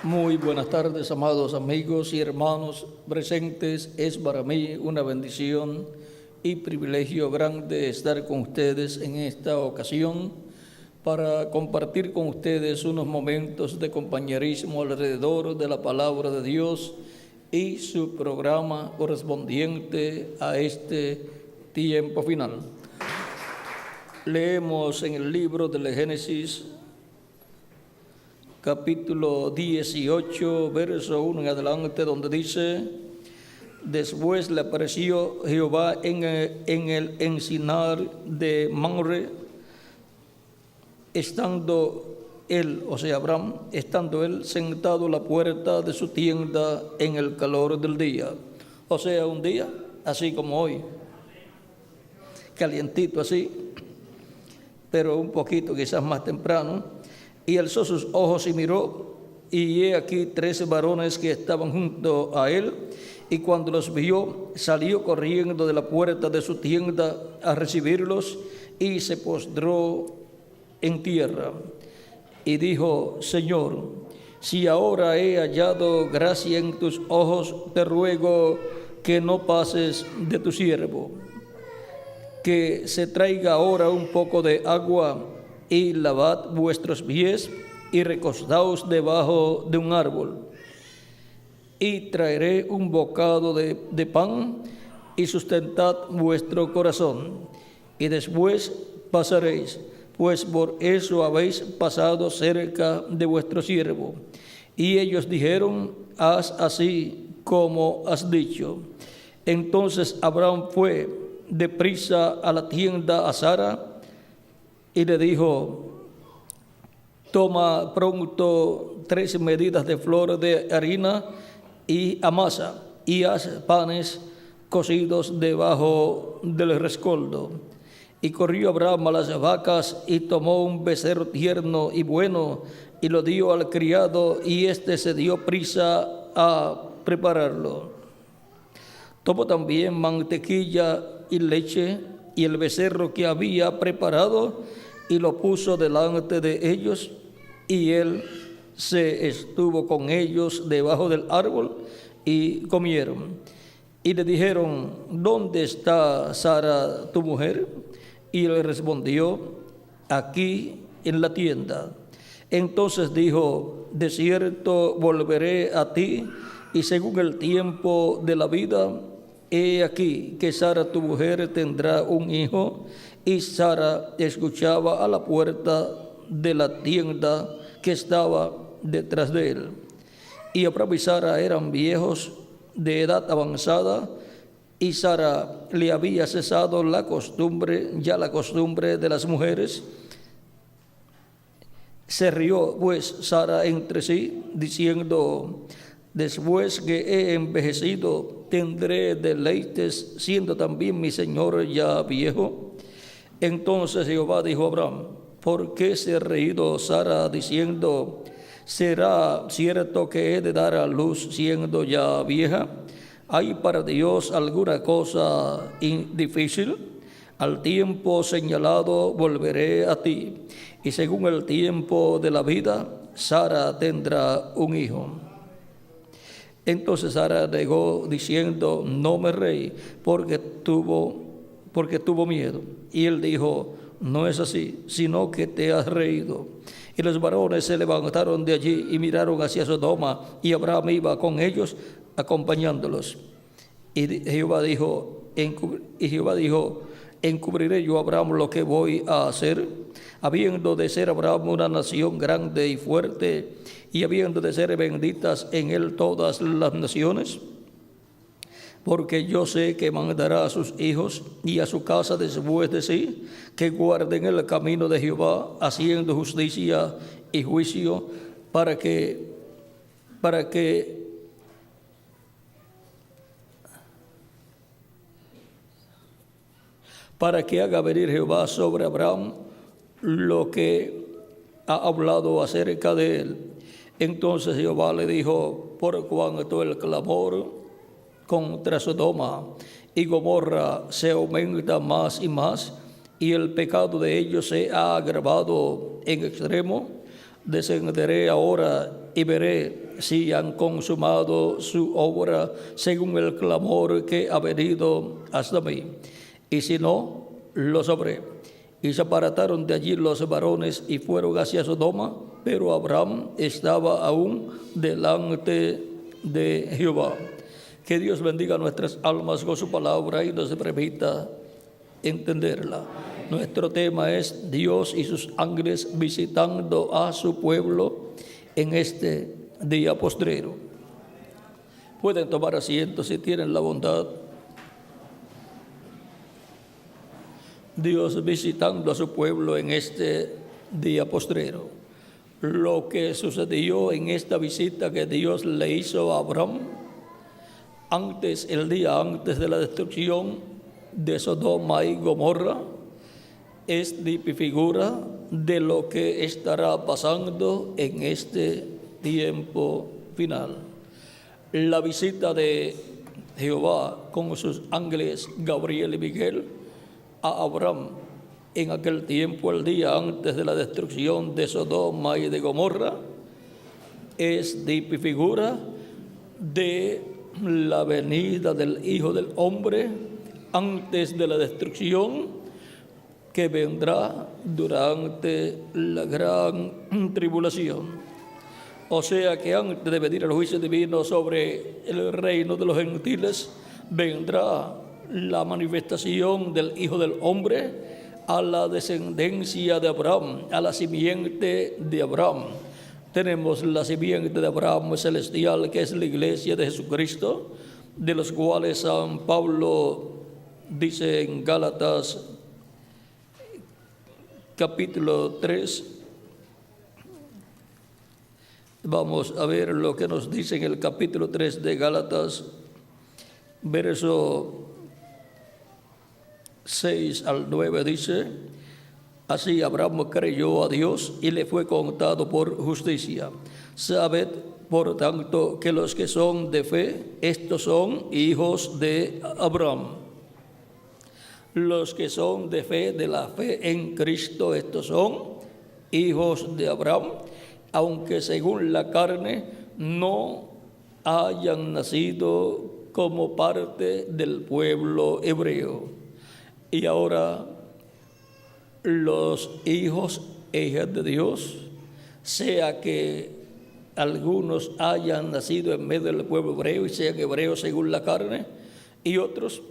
Muy buenas tardes, amados amigos y hermanos presentes. Es para mí una bendición y privilegio grande estar con ustedes en esta ocasión para compartir con ustedes unos momentos de compañerismo alrededor de la palabra de Dios y su programa correspondiente a este tiempo final. Leemos en el libro del Génesis, capítulo 18, verso 1 en adelante, donde dice: después le apareció Jehová en el encinar de Mamre, estando él, o sea Abraham, estando él sentado a la puerta de su tienda en el calor del día. O sea, un día así como hoy, calientito así, pero un poquito quizás más temprano. Y alzó sus ojos y miró, y he aquí 13 varones que estaban junto a él, y cuando los vio, salió corriendo de la puerta de su tienda a recibirlos, y se postró en tierra, y dijo: Señor, si ahora he hallado gracia en tus ojos, te ruego que no pases de tu siervo, que se traiga ahora un poco de agua, y lavad vuestros pies, y recostaos debajo de un árbol, y traeré un bocado de pan, y sustentad vuestro corazón, y después pasaréis, pues por eso habéis pasado cerca de vuestro siervo. Y ellos dijeron: haz así como has dicho. Entonces Abraham fue deprisa a la tienda a Sara, y le dijo: toma pronto 3 medidas de flor de harina y amasa, y haz panes cocidos debajo del rescoldo. Y corrió Abraham a las vacas, y tomó un becerro tierno y bueno, y lo dio al criado, y éste se dio prisa a prepararlo. Tomó también mantequilla y leche, y el becerro que había preparado, y lo puso delante de ellos, y él se estuvo con ellos debajo del árbol, y comieron. Y le dijeron: ¿dónde está Sara tu mujer? Y él respondió: aquí en la tienda. Entonces dijo: de cierto volveré a ti, y según el tiempo de la vida, he aquí que Sara tu mujer tendrá un hijo. Y Sara escuchaba a la puerta de la tienda que estaba detrás de él. Y Abraham y Sara eran viejos de edad avanzada, y Sara le había cesado la costumbre de las mujeres. Se rió pues Sara entre sí, diciendo: después que he envejecido, tendré deleites, siendo también mi señor ya viejo. Entonces Jehová dijo a Abraham: ¿por qué se ha reído Sara diciendo: será cierto que he de dar a luz siendo ya vieja? ¿Hay para Dios alguna cosa difícil? Al tiempo señalado volveré a ti, y según el tiempo de la vida, Sara tendrá un hijo. Entonces Sara negó diciendo: no me reí, porque tuvo miedo. Y él dijo: no es así, sino que te has reído. Y los varones se levantaron de allí y miraron hacia Sodoma, y Abraham iba con ellos acompañándolos. Y Jehová dijo: ¿encubriré yo a Abraham lo que voy a hacer? Habiendo de ser Abraham una nación grande y fuerte, y habiendo de ser benditas en él todas las naciones. Porque yo sé que mandará a sus hijos y a su casa después de sí, que guarden el camino de Jehová, haciendo justicia y juicio, para que haga venir Jehová sobre Abraham lo que ha hablado acerca de él. Entonces Jehová le dijo: por cuanto el clamor contra Sodoma y Gomorra se aumenta más y más, y el pecado de ellos se ha agravado en extremo, Descenderé ahora y veré si han consumado su obra según el clamor que ha venido hasta mí. Y si no, lo sabré. Y se apartaron de allí los varones y fueron hacia Sodoma, pero Abraham estaba aún delante de Jehová. Que Dios bendiga nuestras almas con su palabra y nos permita entenderla. Nuestro tema es Dios y sus ángeles visitando a su pueblo en este día postrero. Pueden tomar asiento si tienen la bondad. Dios visitando a su pueblo en este día postrero. Lo que sucedió en esta visita que Dios le hizo a Abraham el día antes de la destrucción de Sodoma y Gomorra, es figura de lo que estará pasando en este tiempo final. La visita de Jehová con sus ángeles Gabriel y Miguel a Abraham en aquel tiempo, el día antes de la destrucción de Sodoma y de Gomorra, es figura de la venida del Hijo del Hombre antes de la destrucción que vendrá durante la gran tribulación. O sea que antes de venir el juicio divino sobre el reino de los gentiles, vendrá la manifestación del Hijo del Hombre a la descendencia de Abraham, a la simiente de Abraham. Tenemos la simiente de Abraham celestial, que es la iglesia de Jesucristo, de los cuales San Pablo dice en Gálatas capítulo 3. Vamos a ver lo que nos dice en el capítulo 3 de Gálatas, verso 6 al 9, dice: así Abraham creyó a Dios y le fue contado por justicia. Sabed, por tanto, que los que son de fe, estos son hijos de Abraham. Los que son de fe, de la fe en Cristo, estos son hijos de Abraham, aunque según la carne no hayan nacido como parte del pueblo hebreo. Y ahora los hijos e hijas de Dios, sea que algunos hayan nacido en medio del pueblo hebreo y sean hebreos según la carne, y otros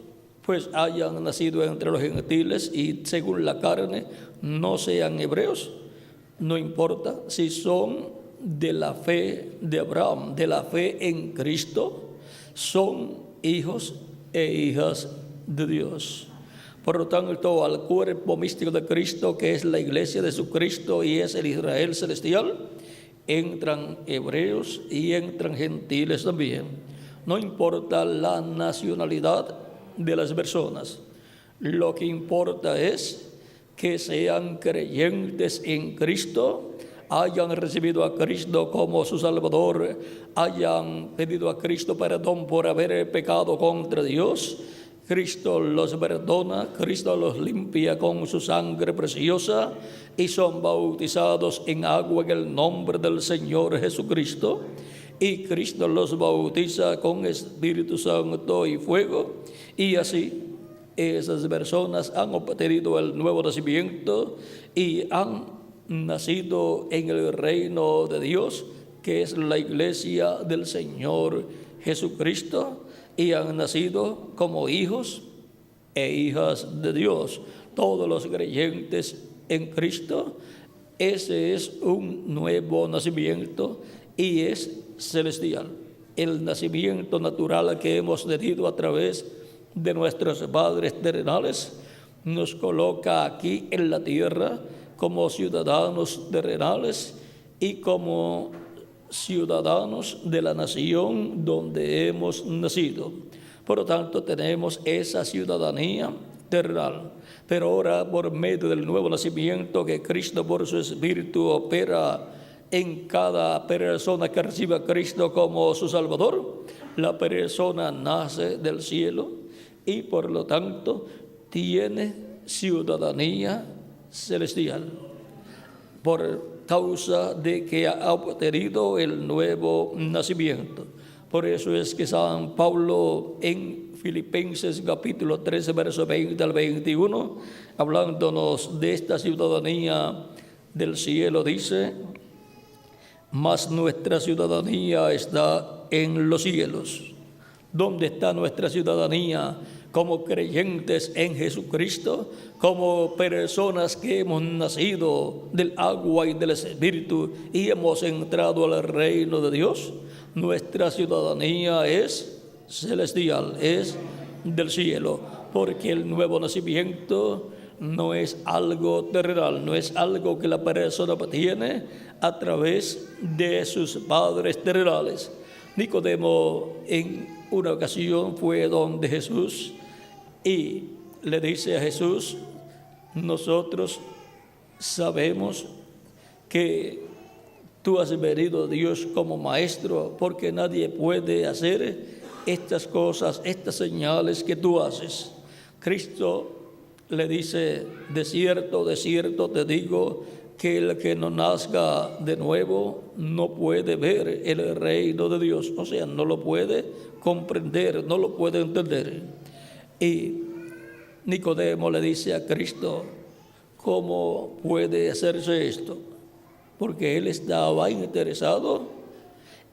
pues hayan nacido entre los gentiles y según la carne no sean hebreos, no importa si son de la fe de Abraham, de la fe en Cristo, son hijos e hijas de Dios. Por lo tanto, al cuerpo místico de Cristo, que es la iglesia de Jesucristo y es el Israel celestial, entran hebreos y entran gentiles también. No importa la nacionalidad de las personas, lo que importa es que sean creyentes en Cristo, hayan recibido a Cristo como su Salvador, hayan pedido a Cristo perdón por haber pecado contra Dios. Cristo los perdona, Cristo los limpia con su sangre preciosa y son bautizados en agua en el nombre del Señor Jesucristo. Y Cristo los bautiza con Espíritu Santo y fuego. Y así esas personas han obtenido el nuevo nacimiento y han nacido en el reino de Dios, que es la iglesia del Señor Jesucristo, y han nacido como hijos e hijas de Dios. Todos los creyentes en Cristo, ese es un nuevo nacimiento y es celestial. El nacimiento natural que hemos tenido a través de nuestros padres terrenales nos coloca aquí en la tierra como ciudadanos terrenales y como ciudadanos de la nación donde hemos nacido. Por lo tanto, tenemos esa ciudadanía terrenal. Pero ahora, por medio del nuevo nacimiento que Cristo por su Espíritu opera en cada persona que recibe a Cristo como su Salvador, la persona nace del cielo y por lo tanto tiene ciudadanía celestial. Por causa de que ha obtenido el nuevo nacimiento. Por eso es que San Pablo en Filipenses capítulo 13, verso 20 al 21, hablándonos de esta ciudadanía del cielo, dice: mas nuestra ciudadanía está en los cielos. ¿Dónde está nuestra ciudadanía? Como creyentes en Jesucristo, como personas que hemos nacido del agua y del Espíritu y hemos entrado al reino de Dios. Nuestra ciudadanía es celestial, es del cielo, porque el nuevo nacimiento no es algo terrenal, no es algo que la persona tiene a través de sus padres terrenales. Nicodemo en una ocasión fue donde Jesús y le dice a Jesús: nosotros sabemos que tú has venido a Dios como maestro, porque nadie puede hacer estas cosas, estas señales que tú haces. Cristo le dice: de cierto te digo, que el que no nazca de nuevo no puede ver el reino de Dios. O sea, no lo puede comprender, no lo puede entender. Y Nicodemo le dice a Cristo: ¿cómo puede hacerse esto? Porque él estaba interesado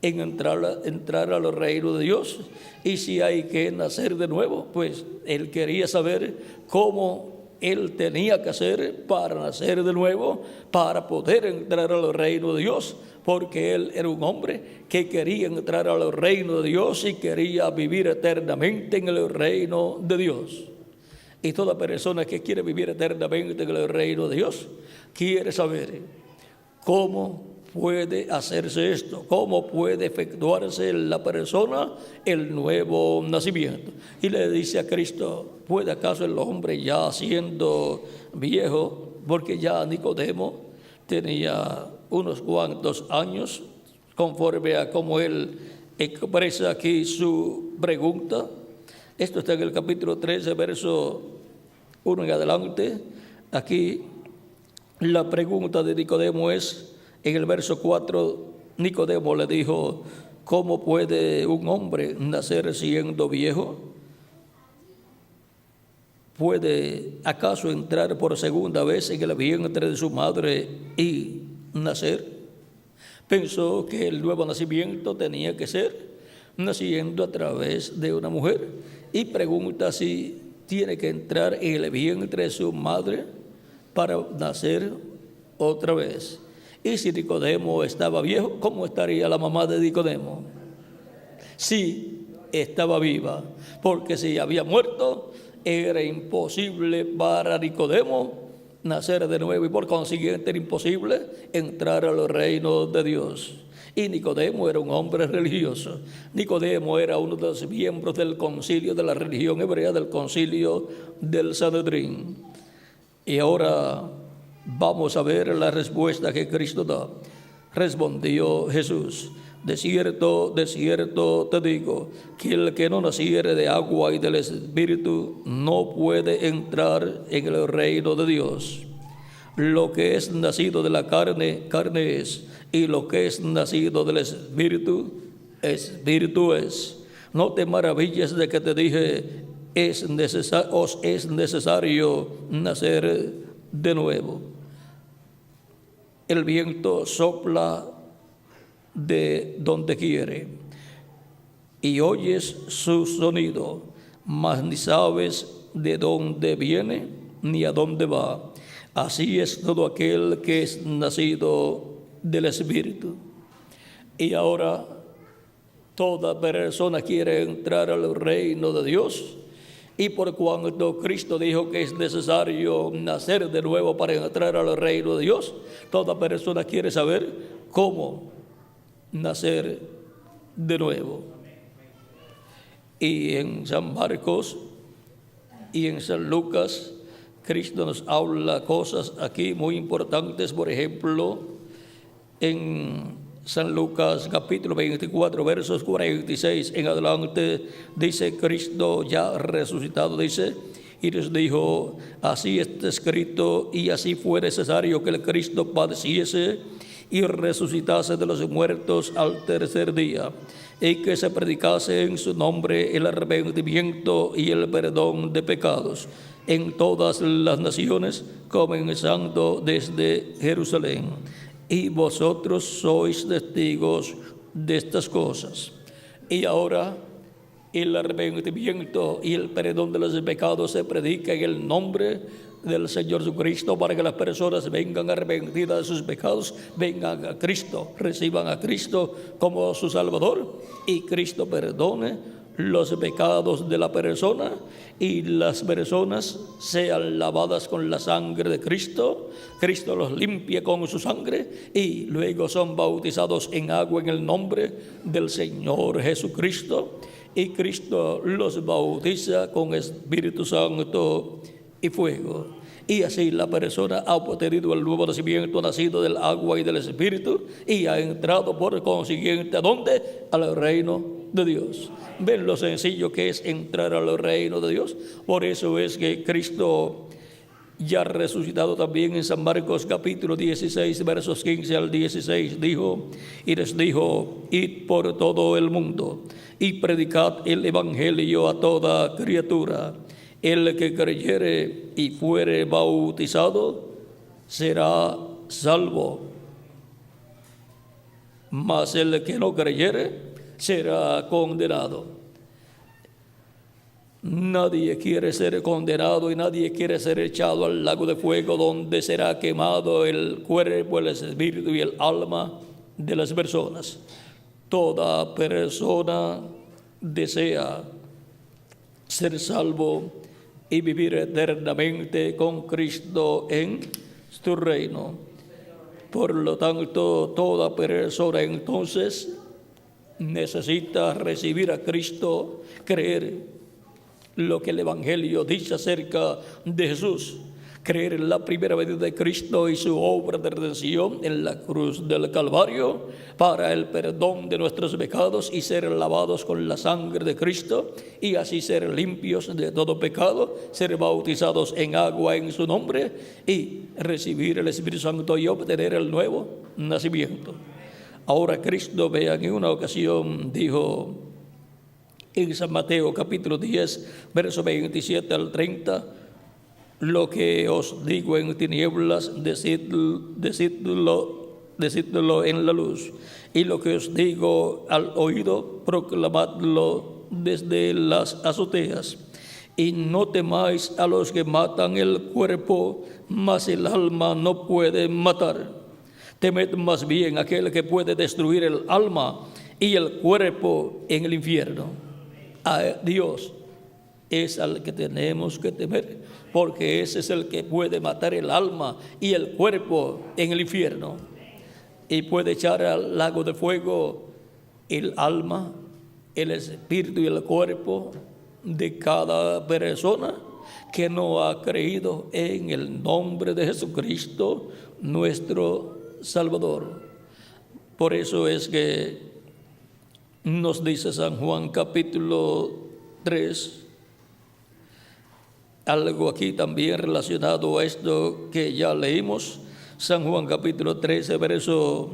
en entrar al reino de Dios. Y si hay que nacer de nuevo, pues él quería saber cómo él tenía que hacer para nacer de nuevo, para poder entrar al reino de Dios, porque él era un hombre que quería entrar al reino de Dios y quería vivir eternamente en el reino de Dios. Y toda persona que quiere vivir eternamente en el reino de Dios quiere saber cómo puede hacerse esto, cómo puede efectuarse en la persona el nuevo nacimiento. Y le dice a Cristo: ¿puede acaso el hombre ya siendo viejo? Porque ya Nicodemo tenía unos cuantos años, conforme a cómo él expresa aquí su pregunta. Esto está en el capítulo 13, verso 1 en adelante. Aquí la pregunta de Nicodemo es, en el verso 4, Nicodemo le dijo: ¿cómo puede un hombre nacer siendo viejo? ¿Puede acaso entrar por segunda vez en el vientre de su madre y nacer? Pensó que el nuevo nacimiento tenía que ser naciendo a través de una mujer, y pregunta si tiene que entrar en el vientre de su madre para nacer otra vez. Y si Nicodemo estaba viejo, ¿cómo estaría la mamá de Nicodemo? Sí, estaba viva, porque si había muerto, era imposible para Nicodemo nacer de nuevo, y por consiguiente era imposible entrar al reino de Dios. Y Nicodemo era un hombre religioso. Nicodemo era uno de los miembros del concilio de la religión hebrea, del concilio del Sanedrín. Y ahora vamos a ver la respuesta que Cristo da. Respondió Jesús: de cierto te digo, que el que no naciere de agua y del Espíritu no puede entrar en el reino de Dios. Lo que es nacido de la carne, carne es, y lo que es nacido del Espíritu, Espíritu es. No te maravilles de que te dije: os es necesario nacer de nuevo. El viento sopla de donde quiere y oyes su sonido, mas ni sabes de dónde viene ni a dónde va. Así es todo aquel que es nacido del Espíritu. Y ahora toda persona quiere entrar al reino de Dios, y por cuanto Cristo dijo que es necesario nacer de nuevo para entrar al reino de Dios, toda persona quiere saber cómo nacer de nuevo. Y en San Marcos y en San Lucas, Cristo nos habla cosas aquí muy importantes. Por ejemplo, en San Lucas capítulo 24, versos 46 en adelante, dice Cristo ya resucitado, dice: y les dijo: así está escrito, y así fue necesario que el Cristo padeciese y resucitase de los muertos al tercer día, y que se predicase en su nombre el arrepentimiento y el perdón de pecados en todas las naciones, comenzando desde Jerusalén. Y vosotros sois testigos de estas cosas. Y ahora el arrepentimiento y el perdón de los pecados se predica en el nombre del Señor Jesucristo, para que las personas vengan arrepentidas de sus pecados, vengan a Cristo, reciban a Cristo como su Salvador, y Cristo perdone los pecados de la persona, y las personas sean lavadas con la sangre de Cristo. Cristo los limpia con su sangre y luego son bautizados en agua en el nombre del Señor Jesucristo, y Cristo los bautiza con Espíritu Santo y fuego. Y así la persona ha obtenido el nuevo nacimiento, nacido del agua y del Espíritu, y ha entrado por consiguiente, ¿a dónde? Al reino de Dios. ¿Ven lo sencillo que es entrar al reino de Dios? Por eso es que Cristo, ya resucitado también, en San Marcos capítulo 16, versos 15 al 16, dijo, y les dijo: id por todo el mundo y predicad el evangelio a toda criatura. El que creyere y fuere bautizado será salvo, mas el que no creyere será condenado. Nadie quiere ser condenado y nadie quiere ser echado al lago de fuego, donde será quemado el cuerpo, el espíritu y el alma de las personas. Toda persona desea ser salvo y vivir eternamente con Cristo en su reino. Por lo tanto, toda persona entonces necesita recibir a Cristo, creer lo que el Evangelio dice acerca de Jesús, creer en la primera venida de Cristo y su obra de redención en la cruz del Calvario para el perdón de nuestros pecados, y ser lavados con la sangre de Cristo, y así ser limpios de todo pecado, ser bautizados en agua en su nombre y recibir el Espíritu Santo y obtener el nuevo nacimiento. Ahora Cristo, vean, en una ocasión dijo en San Mateo capítulo 10, verso 27 al 30, lo que os digo en tinieblas, decidlo en la luz, y lo que os digo al oído, proclamadlo desde las azoteas. Y no temáis a los que matan el cuerpo, mas el alma no puede matar. Temed más bien aquel que puede destruir el alma y el cuerpo en el infierno. A Dios es al que tenemos que temer, porque ese es el que puede matar el alma y el cuerpo en el infierno, y puede echar al lago de fuego el alma, el espíritu y el cuerpo de cada persona que no ha creído en el nombre de Jesucristo, nuestro Salvador. Por eso es que nos dice San Juan capítulo 3, algo aquí también relacionado a esto que ya leímos. San Juan capítulo 13, verso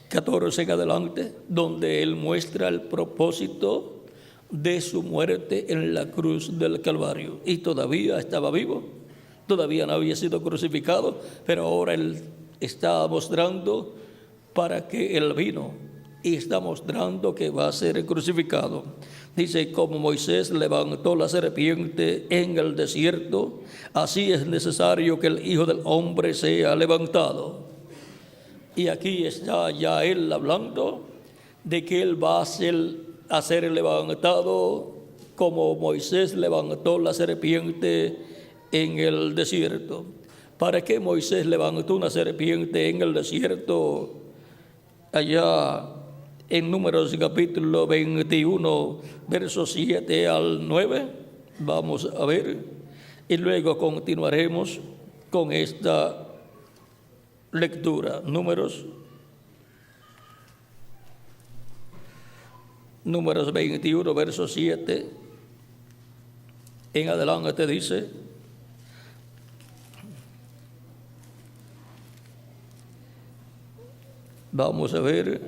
14 en adelante, donde él muestra el propósito de su muerte en la cruz del Calvario. Y todavía estaba vivo, todavía no había sido crucificado, pero ahora él está mostrando para qué él vino, y está mostrando que va a ser crucificado. Dice: como Moisés levantó la serpiente en el desierto, así es necesario que el Hijo del Hombre sea levantado. Y aquí está ya él hablando de que él va a ser levantado como Moisés levantó la serpiente en el desierto. ¿Para qué Moisés levantó una serpiente en el desierto? Allá en Números capítulo 21, versos 7 al 9, vamos a ver, y luego continuaremos con esta lectura. Números 21, verso 7 en adelante dice: vamos a ver,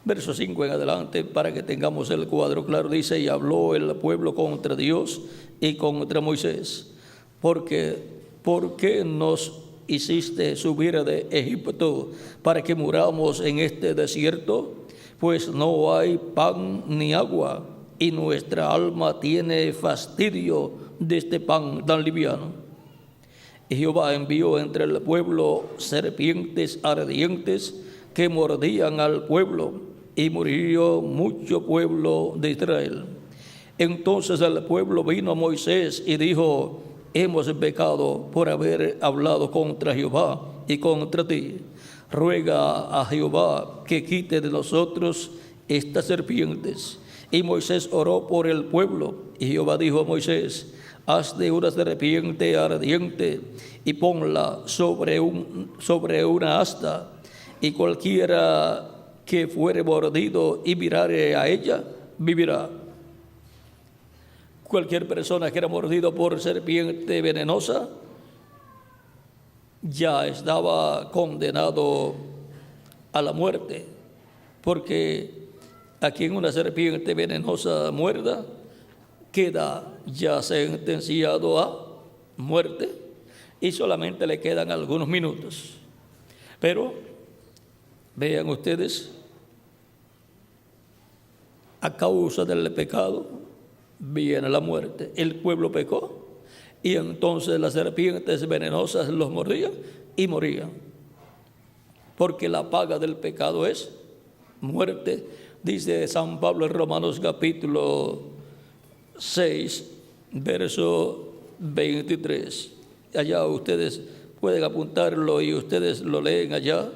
verso 5 en adelante, para que tengamos el cuadro claro. Dice: y habló el pueblo contra Dios y contra Moisés, ¿por qué nos hiciste subir de Egipto para que muramos en este desierto? Pues no hay pan ni agua, y nuestra alma tiene fastidio de este pan tan liviano. Y Jehová envió entre el pueblo serpientes ardientes que mordían al pueblo, y murió mucho pueblo de Israel. Entonces el pueblo vino a Moisés y dijo: hemos pecado por haber hablado contra Jehová y contra ti. Ruega a Jehová que quite de nosotros estas serpientes. Y Moisés oró por el pueblo, y Jehová dijo a Moisés: hazte una serpiente ardiente y ponla sobre una asta, y cualquiera que fuere mordido y mirare a ella, vivirá. Cualquier persona que era mordido por serpiente venenosa ya estaba condenado a la muerte, porque a quien una serpiente venenosa muerda queda ya sentenciado a muerte, y solamente le quedan algunos minutos. Pero vean ustedes, a causa del pecado viene la muerte. El pueblo pecó, y entonces las serpientes venenosas los mordían y morían, porque la paga del pecado es muerte. Dice San Pablo en Romanos capítulo 6, verso 23. Allá ustedes pueden apuntarlo y ustedes lo leen allá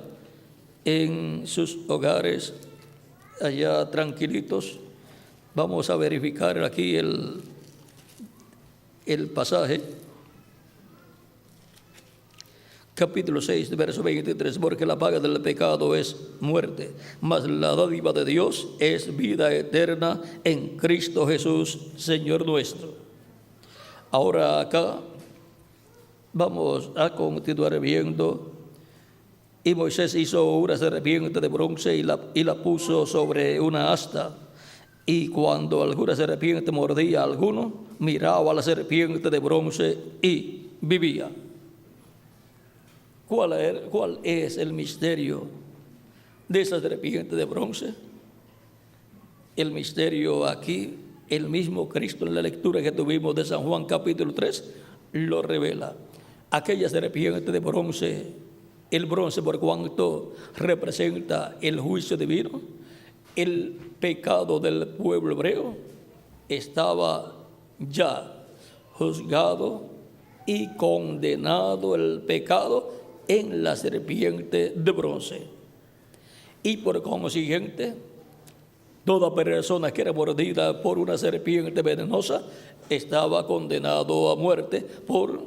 en sus hogares, allá tranquilitos. Vamos a verificar aquí el pasaje. Capítulo 6, verso 23, porque la paga del pecado es muerte, mas la dádiva de Dios es vida eterna en Cristo Jesús, Señor nuestro. Ahora acá vamos a continuar viendo. Y Moisés hizo una serpiente de bronce y la puso sobre una asta. Y cuando alguna serpiente mordía a alguno, miraba a la serpiente de bronce y vivía. ¿Cuál es el misterio de esa serpiente de bronce? El misterio aquí, el mismo Cristo en la lectura que tuvimos de San Juan capítulo 3, lo revela. Aquella serpiente de bronce, el bronce por cuanto representa el juicio divino, el pecado del pueblo hebreo, estaba ya juzgado y condenado el pecado en la serpiente de bronce. Y por consiguiente, toda persona que era mordida por una serpiente venenosa estaba condenado a muerte por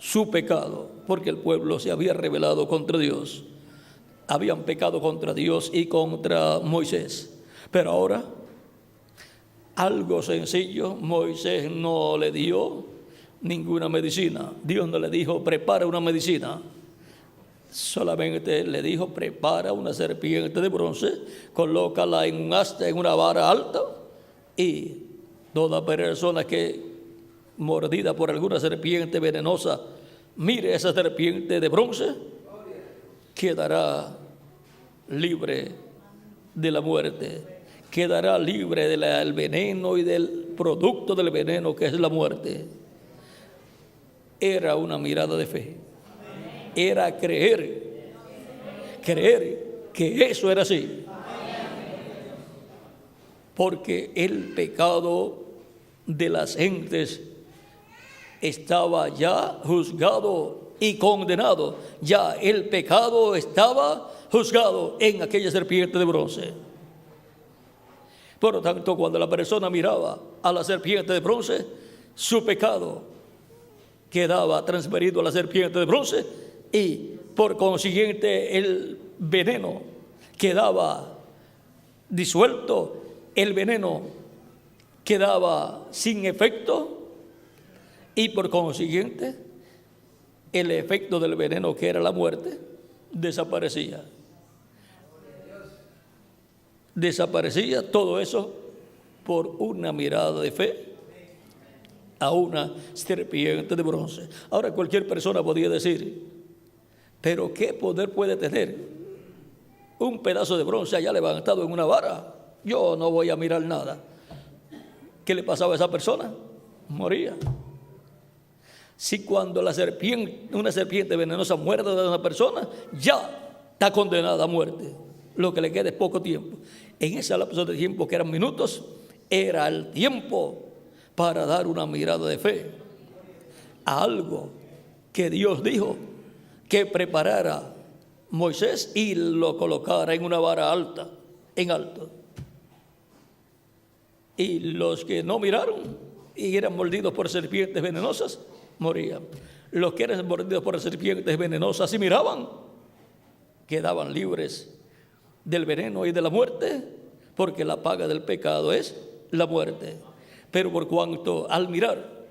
su pecado, porque el pueblo se había rebelado contra Dios. Habían pecado contra Dios y contra Moisés. Pero ahora, algo sencillo, Moisés no le dio ninguna medicina. Dios no le dijo: prepara una medicina. Solamente le dijo: prepara una serpiente de bronce, colócala en un asta, en una vara alta, y toda persona que mordida por alguna serpiente venenosa mire esa serpiente de bronce, quedará libre de la muerte, quedará libre del veneno y del producto del veneno que es la muerte. Era una mirada de fe. Era creer que eso era así, porque el pecado de las gentes estaba ya juzgado y condenado. Ya el pecado estaba juzgado en aquella serpiente de bronce. Por lo tanto, cuando la persona miraba a la serpiente de bronce, su pecado quedaba transferido a la serpiente de bronce, y por consiguiente el veneno quedaba disuelto, el veneno quedaba sin efecto y por consiguiente el efecto del veneno, que era la muerte, desaparecía. Desaparecía todo eso por una mirada de fe a una serpiente de bronce. Ahora cualquier persona podía decir, pero ¿qué poder puede tener un pedazo de bronce allá levantado en una vara? Yo no voy a mirar nada. ¿Qué le pasaba a esa persona? Moría. Si cuando una serpiente venenosa muerde a una persona, ya está condenada a muerte. Lo que le queda es poco tiempo. En ese lapso de tiempo, que eran minutos, era el tiempo para dar una mirada de fe a algo que Dios dijo que preparara Moisés y lo colocara en una vara alta, en alto. Y los que no miraron y eran mordidos por serpientes venenosas, morían. Los que eran mordidos por serpientes venenosas y miraban, quedaban libres del veneno y de la muerte, porque la paga del pecado es la muerte. Pero por cuanto al mirar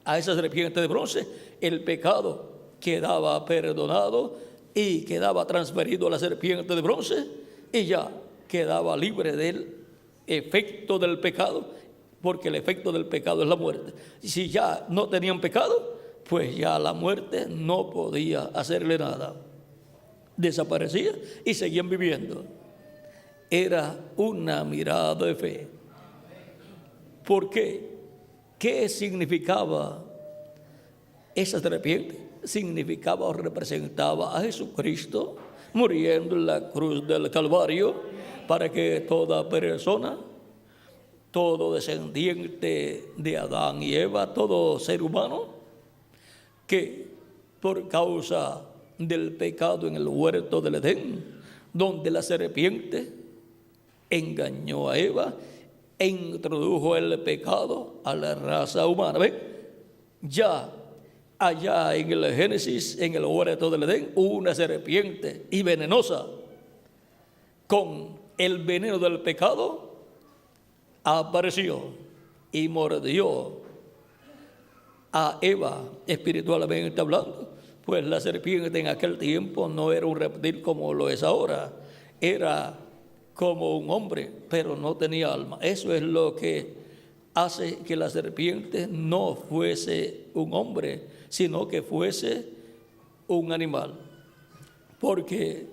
a esa serpiente de bronce, el pecado quedaba perdonado y quedaba transferido a la serpiente de bronce, y ya quedaba libre del efecto del pecado, porque el efecto del pecado es la muerte. Y si ya no tenían pecado, pues ya la muerte no podía hacerle nada. Desaparecía y seguían viviendo. Era una mirada de fe. ¿Por qué? ¿Qué significaba esa serpiente? Significaba o representaba a Jesucristo muriendo en la cruz del Calvario para que toda persona, todo descendiente de Adán y Eva, todo ser humano que por causa del pecado en el huerto del Edén, donde la serpiente engañó a Eva e introdujo el pecado a la raza humana. ¿Ven? Ya allá en el Génesis, en el huerto del Edén, una serpiente y venenosa con el veneno del pecado apareció y mordió a Eva, espiritualmente hablando. Pues la serpiente en aquel tiempo no era un reptil como lo es ahora, era como un hombre, pero no tenía alma. Eso es lo que hace que la serpiente no fuese un hombre, sino que fuese un animal. Porque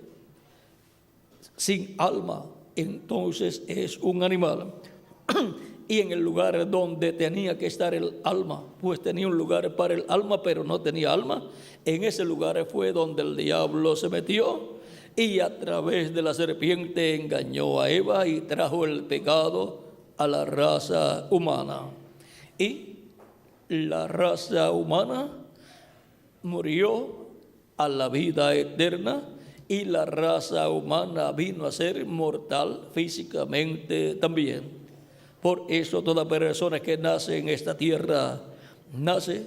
sin alma, entonces es un animal. Y en el lugar donde tenía que estar el alma, pues tenía un lugar para el alma, pero no tenía alma. En ese lugar fue donde el diablo se metió y a través de la serpiente engañó a Eva y trajo el pecado a la raza humana. Y la raza humana murió a la vida eterna, y la raza humana vino a ser mortal físicamente también. Por eso toda persona que nace en esta tierra nace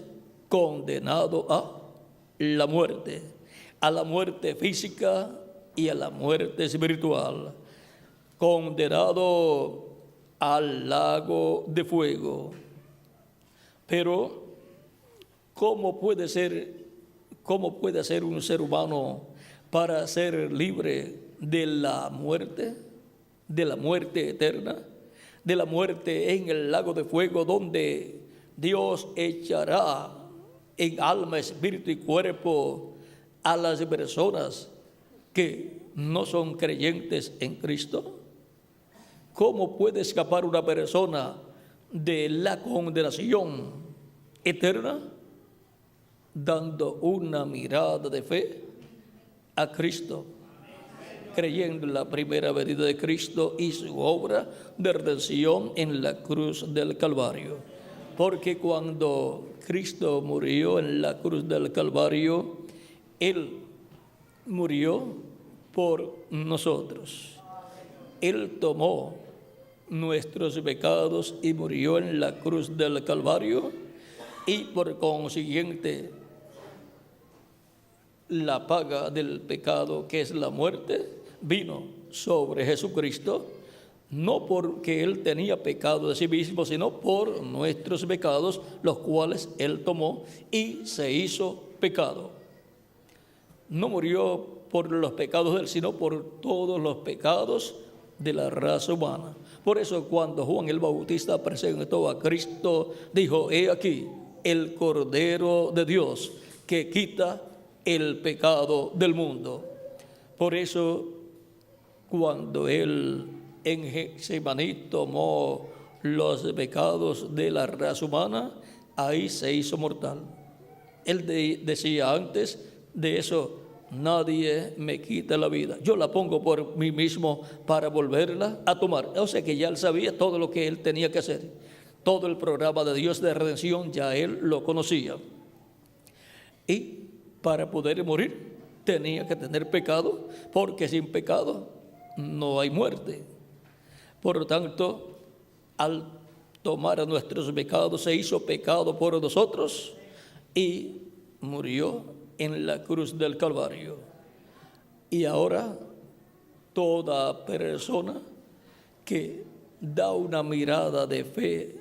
condenado a la muerte física y a la muerte espiritual, condenado al lago de fuego. Pero ¿cómo puede ser un ser humano para ser libre de la muerte eterna? De la muerte en el lago de fuego, donde Dios echará en alma, espíritu y cuerpo a las personas que no son creyentes en Cristo. ¿Cómo puede escapar una persona de la condenación eterna? Dando una mirada de fe a Cristo, creyendo en la primera venida de Cristo y su obra de redención en la cruz del Calvario. Porque cuando Cristo murió en la cruz del Calvario, Él murió por nosotros. Él tomó nuestros pecados y murió en la cruz del Calvario, y por consiguiente la paga del pecado, que es la muerte, vino sobre Jesucristo, no porque Él tenía pecado de sí mismo, sino por nuestros pecados, los cuales Él tomó y se hizo pecado. No murió por los pecados de Él, sino por todos los pecados de la raza humana. Por eso cuando Juan el Bautista presentó a Cristo, dijo: he aquí el Cordero de Dios que quita el pecado del mundo. Por eso cuando Él en Getsemaní tomó los pecados de la raza humana, ahí se hizo mortal. Él decía antes de eso: nadie me quita la vida, yo la pongo por mí mismo para volverla a tomar. O sea que ya Él sabía todo lo que Él tenía que hacer. Todo el programa de Dios de redención ya Él lo conocía. Y para poder morir tenía que tener pecado, porque sin pecado no hay muerte. Por lo tanto, al tomar nuestros pecados, se hizo pecado por nosotros y murió en la cruz del Calvario. Y ahora toda persona que da una mirada de fe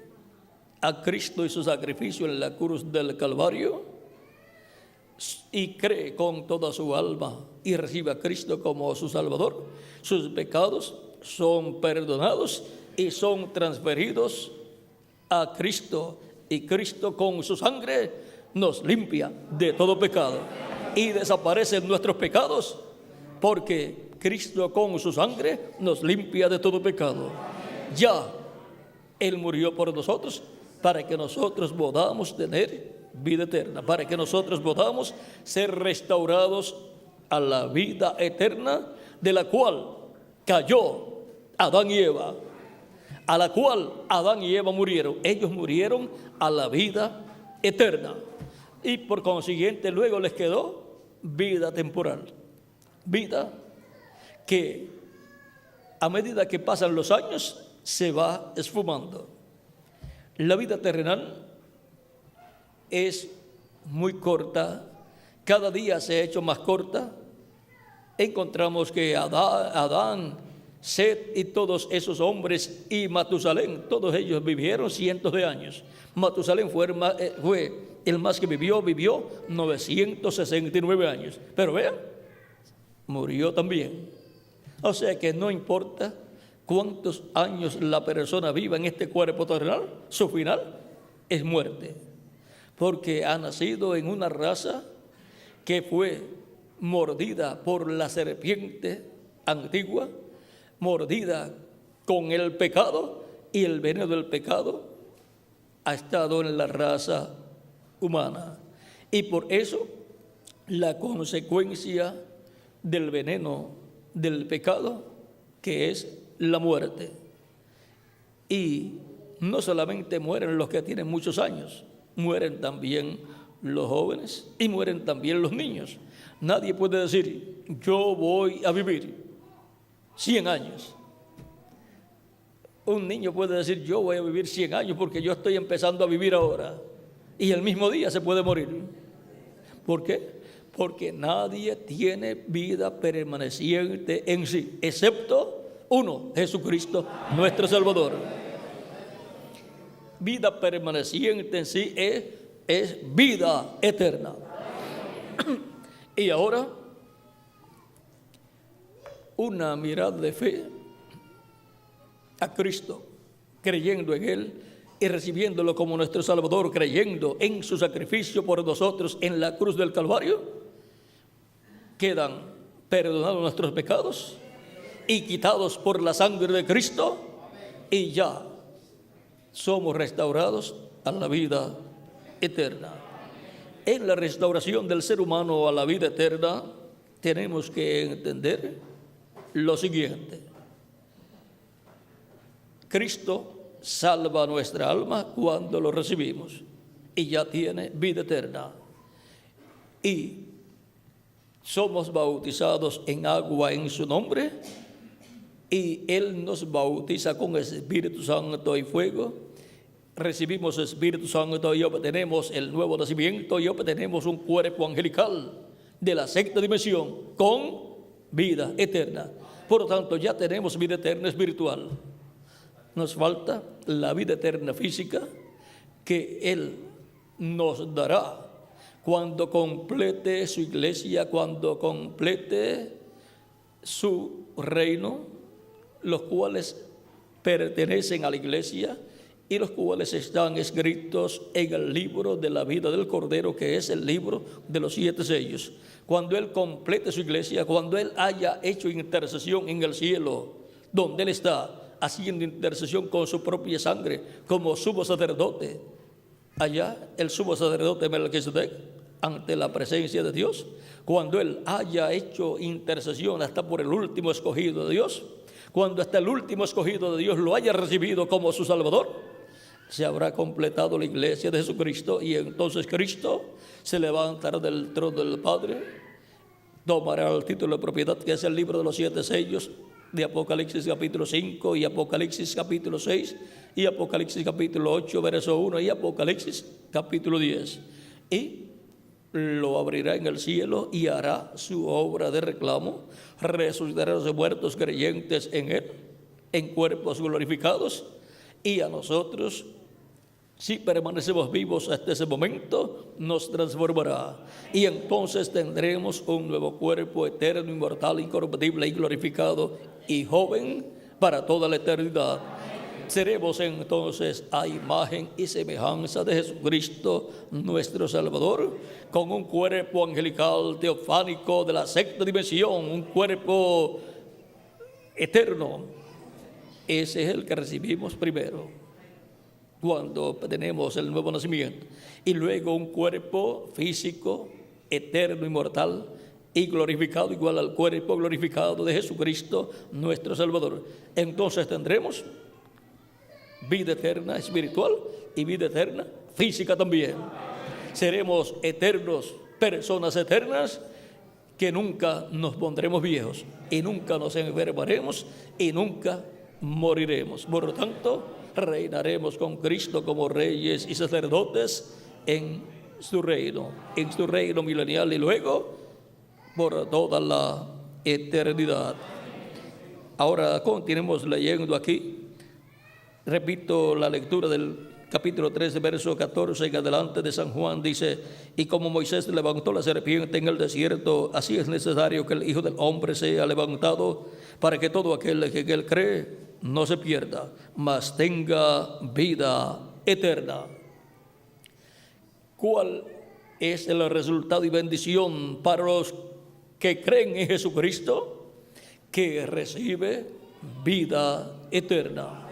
a Cristo y su sacrificio en la cruz del Calvario y cree con toda su alma y recibe a Cristo como su Salvador, sus pecados son perdonados y son transferidos a Cristo, y Cristo con su sangre nos limpia de todo pecado y desaparecen nuestros pecados, porque Cristo con su sangre nos limpia de todo pecado. Ya Él murió por nosotros para que nosotros podamos tener vida eterna, para que nosotros podamos ser restaurados a la vida eterna, de la cual cayó Adán y Eva, a la cual Adán y Eva murieron. Ellos murieron a la vida eterna y por consiguiente luego les quedó vida temporal, vida que a medida que pasan los años se va esfumando. La vida terrenal es muy corta, cada día se ha hecho más corta. Encontramos que Adán, Set y todos esos hombres y Matusalén, todos ellos vivieron cientos de años. Matusalén fue el más que vivió 969 años. Pero vean, murió también. O sea que no importa cuántos años la persona viva en este cuerpo terrenal, su final es muerte. Porque ha nacido en una raza que fue mordida por la serpiente antigua, mordida con el pecado, y el veneno del pecado ha estado en la raza humana. Y por eso la consecuencia del veneno del pecado, que es la muerte. Y no solamente mueren los que tienen muchos años, mueren también los jóvenes y mueren también los niños. Nadie puede decir: yo voy a vivir 100 años. Un niño puede decir: yo voy a vivir 100 años porque yo estoy empezando a vivir ahora, y el mismo día se puede morir. ¿Por qué? Porque nadie tiene vida permaneciente en sí, excepto uno, Jesucristo, nuestro Salvador. Vida permaneciente en sí es vida eterna. Y ahora, una mirada de fe a Cristo, creyendo en Él y recibiéndolo como nuestro Salvador, creyendo en su sacrificio por nosotros en la cruz del Calvario, quedan perdonados nuestros pecados y quitados por la sangre de Cristo, y ya somos restaurados a la vida eterna. En la restauración del ser humano a la vida eterna tenemos que entender lo siguiente: Cristo salva nuestra alma cuando lo recibimos y ya tiene vida eterna, y somos bautizados en agua en su nombre, y Él nos bautiza con Espíritu Santo y fuego. Recibimos Espíritu Santo y obtenemos el nuevo nacimiento y obtenemos un cuerpo angelical de la sexta dimensión con vida eterna. Por lo tanto, ya tenemos vida eterna espiritual. nos falta la vida eterna física que Él nos dará cuando complete su iglesia, cuando complete su reino, los cuales pertenecen a la iglesia y los cuales están escritos en el libro de la vida del Cordero, que es el libro de los 7 sellos. Cuando Él complete su iglesia, cuando Él haya hecho intercesión en el cielo, donde Él está haciendo intercesión con su propia sangre, como sumo sacerdote, allá el sumo sacerdote Melquisedec, ante la presencia de Dios, cuando Él haya hecho intercesión hasta por el último escogido de Dios, cuando hasta el último escogido de Dios lo haya recibido como su Salvador, se habrá completado la iglesia de Jesucristo, y entonces Cristo se levantará del trono del Padre, tomará el título de propiedad, que es el libro de los 7 sellos de Apocalipsis capítulo 5 y Apocalipsis capítulo 6 y Apocalipsis capítulo 8 verso 1 y Apocalipsis capítulo 10, y lo abrirá en el cielo y hará su obra de reclamo, resucitará a los muertos creyentes en Él, en cuerpos glorificados, y a nosotros, si permanecemos vivos hasta ese momento, nos transformará, y entonces tendremos un nuevo cuerpo eterno, inmortal, incorruptible y glorificado y joven para toda la eternidad. Seremos entonces a imagen y semejanza de Jesucristo nuestro Salvador, con un cuerpo angelical teofánico de la 6ª dimensión, un cuerpo eterno. Ese es el que recibimos primero cuando tenemos el nuevo nacimiento, y luego un cuerpo físico eterno, inmortal y glorificado, igual al cuerpo glorificado de Jesucristo nuestro Salvador. Entonces tendremos vida eterna espiritual y vida eterna física también. Seremos eternos, personas eternas, que nunca nos pondremos viejos y nunca nos enfermaremos y nunca moriremos. Por lo tanto, reinaremos con Cristo como reyes y sacerdotes en su reino milenial, y luego por toda la eternidad. Ahora continuemos leyendo aquí. Repito la lectura del capítulo 13, verso 14 en adelante de San Juan. Dice: y como Moisés levantó la serpiente en el desierto, así es necesario que el Hijo del Hombre sea levantado, para que todo aquel que en él cree no se pierda, mas tenga vida eterna. ¿Cuál es el resultado y bendición para los que creen en Jesucristo? Que recibe vida eterna.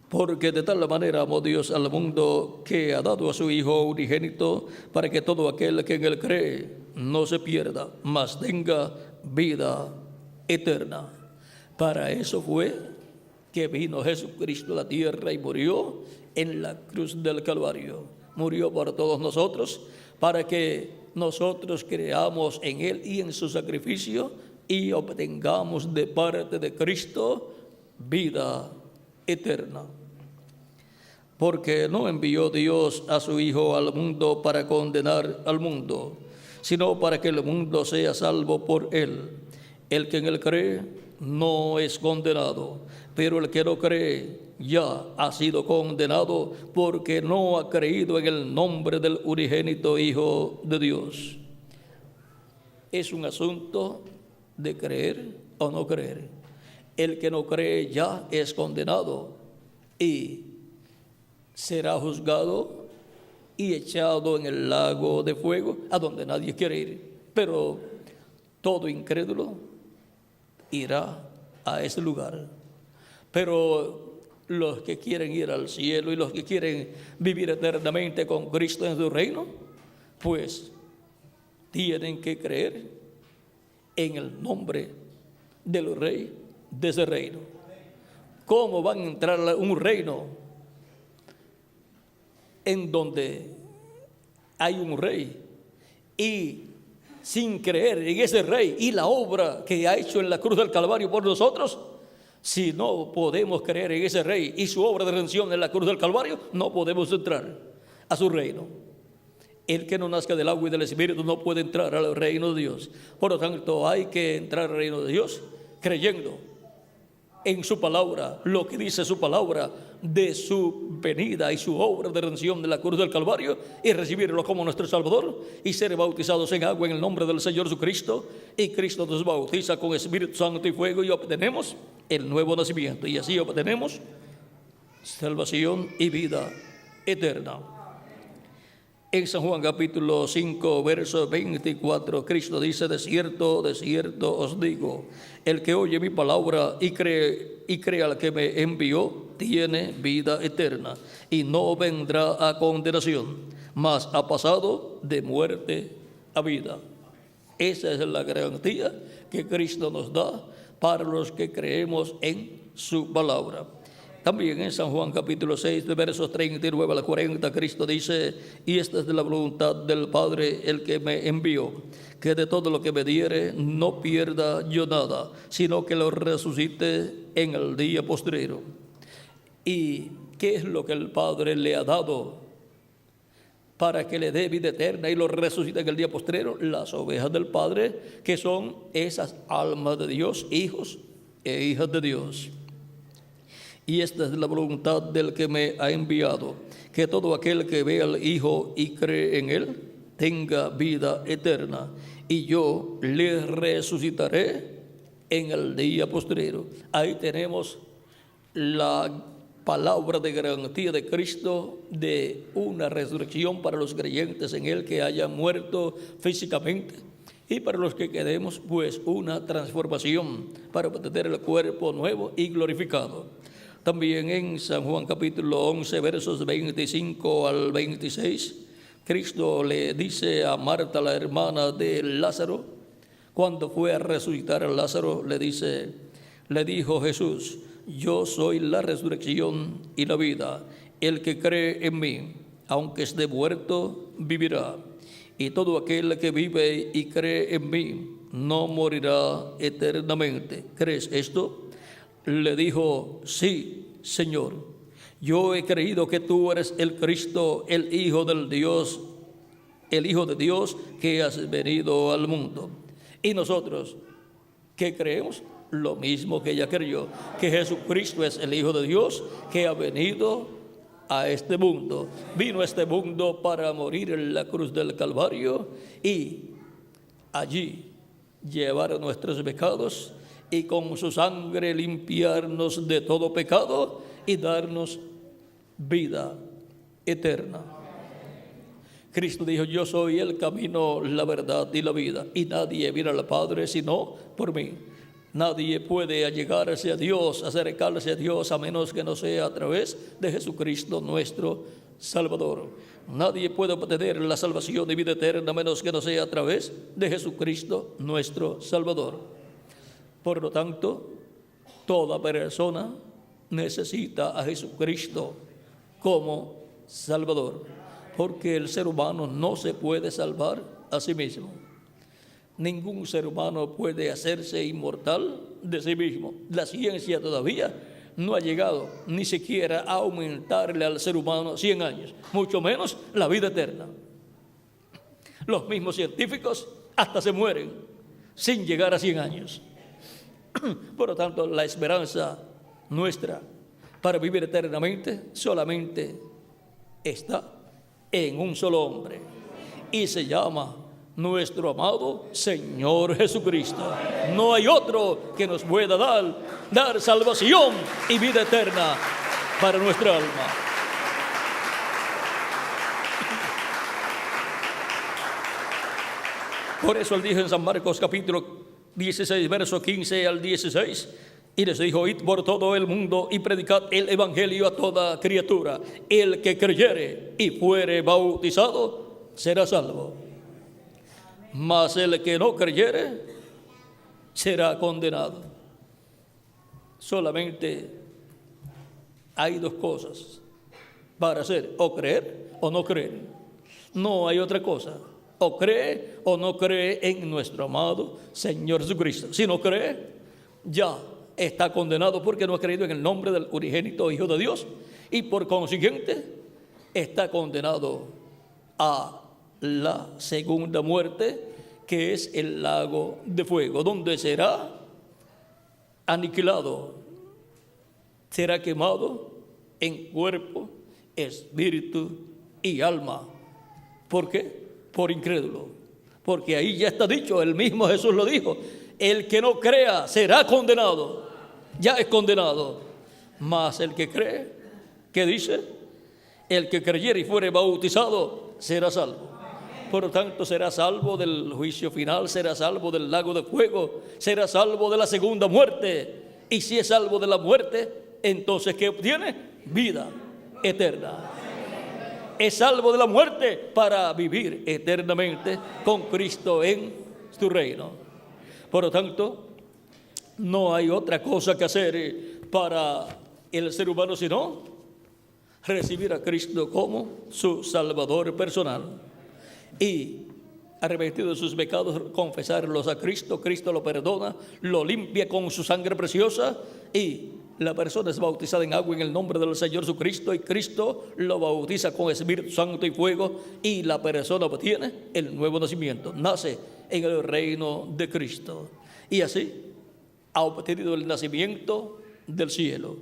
Porque de tal manera amó Dios al mundo, que ha dado a su Hijo unigénito, para que todo aquel que en él cree no se pierda, mas tenga vida eterna. Para eso fue que vino Jesucristo a la tierra y murió en la cruz del Calvario. Murió por todos nosotros, para que nosotros creamos en Él y en su sacrificio, y obtengamos de parte de Cristo vida eterna. Porque no envió Dios a su Hijo al mundo para condenar al mundo, sino para que el mundo sea salvo por Él. El que en Él cree no es condenado, pero el que no cree ya ha sido condenado, porque no ha creído en el nombre del unigénito Hijo de Dios. Es un asunto de creer o no creer. El que no cree ya es condenado y será juzgado y echado en el lago de fuego, a donde nadie quiere ir. Pero todo incrédulo irá a ese lugar. Pero los que quieren ir al cielo y los que quieren vivir eternamente con Cristo en su reino, pues tienen que creer en el nombre del Rey de ese reino. ¿Cómo van a entrar a un reino en donde hay un rey y sin creer en ese rey y la obra que ha hecho en la cruz del Calvario por nosotros? Si no podemos creer en ese rey y su obra de redención en la cruz del Calvario, no podemos entrar a su reino. El que no nazca del agua y del Espíritu no puede entrar al reino de Dios. Por lo tanto, hay que entrar al reino de Dios creyendo en su palabra, lo que dice su palabra de su venida y su obra de redención de la cruz del Calvario, y recibirlo como nuestro Salvador y ser bautizados en agua en el nombre del Señor Jesucristo, y Cristo nos bautiza con Espíritu Santo y fuego y obtenemos el nuevo nacimiento, y así obtenemos salvación y vida eterna. En San Juan capítulo 5, verso 24, Cristo dice: de cierto os digo, el que oye mi palabra y cree al que me envió, tiene vida eterna, y no vendrá a condenación, mas ha pasado de muerte a vida. Esa es la garantía que Cristo nos da para los que creemos en su palabra. También en San Juan capítulo 6, de versos 39 al 40, Cristo dice: y esta es de la voluntad del Padre, el que me envió, que de todo lo que me diere no pierda yo nada, sino que lo resucite en el día postrero. ¿Y qué es lo que el Padre le ha dado para que le dé vida eterna y lo resucite en el día postrero? Las ovejas del Padre, que son esas almas de Dios, hijos e hijas de Dios. Y esta es la voluntad del que me ha enviado, que todo aquel que ve al Hijo y cree en Él tenga vida eterna, y yo le resucitaré en el día postrero. Ahí tenemos la palabra de garantía de Cristo de una resurrección para los creyentes en Él que hayan muerto físicamente, y para los que quedemos, pues, una transformación para obtener el cuerpo nuevo y glorificado. También en San Juan capítulo 11, versos 25 al 26, Cristo le dice a Marta, la hermana de Lázaro, cuando fue a resucitar a Lázaro, le dijo Jesús: yo soy la resurrección y la vida. El que cree en mí, aunque esté muerto, vivirá. Y todo aquel que vive y cree en mí no morirá eternamente. ¿Crees esto? Le dijo: sí, Señor, yo he creído que tú eres el Cristo, el Hijo de Dios que has venido al mundo. Y nosotros, ¿qué creemos? Lo mismo que ella creyó, que Jesucristo es el Hijo de Dios que ha venido a este mundo. Vino a este mundo para morir en la cruz del Calvario y allí llevar nuestros pecados, y con su sangre limpiarnos de todo pecado y darnos vida eterna. Cristo dijo: yo soy el camino, la verdad y la vida, y nadie viene al Padre sino por mí. Nadie puede allegarse a Dios, acercarse a Dios, a menos que no sea a través de Jesucristo nuestro Salvador. Nadie puede obtener la salvación y vida eterna a menos que no sea a través de Jesucristo nuestro Salvador. Por lo tanto, toda persona necesita a Jesucristo como Salvador, porque el ser humano no se puede salvar a sí mismo. Ningún ser humano puede hacerse inmortal de sí mismo. La ciencia todavía no ha llegado ni siquiera a aumentarle al ser humano 100 años, mucho menos la vida eterna. Los mismos científicos hasta se mueren sin llegar a 100 años. Por lo tanto, la esperanza nuestra para vivir eternamente solamente está en un solo hombre, y se llama nuestro amado Señor Jesucristo. No hay otro que nos pueda dar salvación y vida eterna para nuestra alma. Por eso él dijo en San Marcos capítulo 16, verso 15 al 16, y les dijo: id por todo el mundo y predicad el evangelio a toda criatura. El que creyere y fuere bautizado será salvo, mas el que no creyere será condenado. Solamente hay dos cosas para hacer: o creer o no creer. No hay otra cosa. O cree o no cree en nuestro amado Señor Jesucristo. Si no cree, ya está condenado, porque no ha creído en el nombre del unigénito Hijo de Dios, y por consiguiente está condenado a la segunda muerte, que es el lago de fuego, donde será aniquilado, será quemado en cuerpo, espíritu y alma. ¿Por qué? Por incrédulo. Porque ahí ya está dicho, el mismo Jesús lo dijo: el que no crea será condenado. Ya es condenado. Mas el que cree, ¿qué dice? El que creyere y fuere bautizado será salvo. Por lo tanto, será salvo del juicio final, será salvo del lago de fuego, será salvo de la segunda muerte. Y si es salvo de la muerte, entonces ¿qué obtiene? Vida eterna. Es salvo de la muerte para vivir eternamente con Cristo en su reino. Por lo tanto, no hay otra cosa que hacer para el ser humano sino recibir a Cristo como su Salvador personal. Y arrepentido de sus pecados, confesarlos a Cristo. Cristo lo perdona, lo limpia con su sangre preciosa, y la persona es bautizada en agua en el nombre del Señor Jesucristo, y Cristo lo bautiza con Espíritu Santo y fuego, y la persona obtiene el nuevo nacimiento, nace en el reino de Cristo, y así ha obtenido el nacimiento del cielo.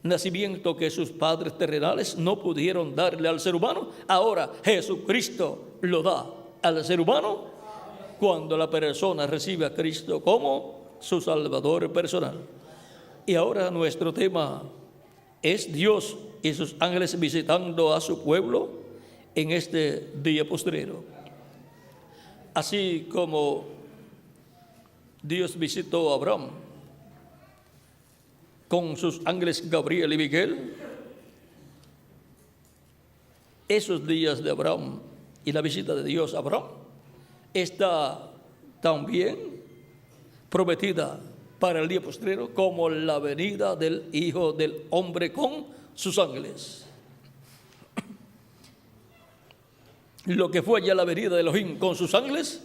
Nacimiento que sus padres terrenales no pudieron darle al ser humano. Ahora Jesucristo lo da al ser humano cuando la persona recibe a Cristo como su Salvador personal. Y ahora nuestro tema es Dios y sus ángeles visitando a su pueblo en este día postrero. Así como Dios visitó a Abraham con sus ángeles Gabriel y Miguel, esos días de Abraham y la visita de Dios a Abraham está también prometida para el día postrero como la venida del Hijo del Hombre con sus ángeles. Lo que fue ya la venida de Elohim con sus ángeles,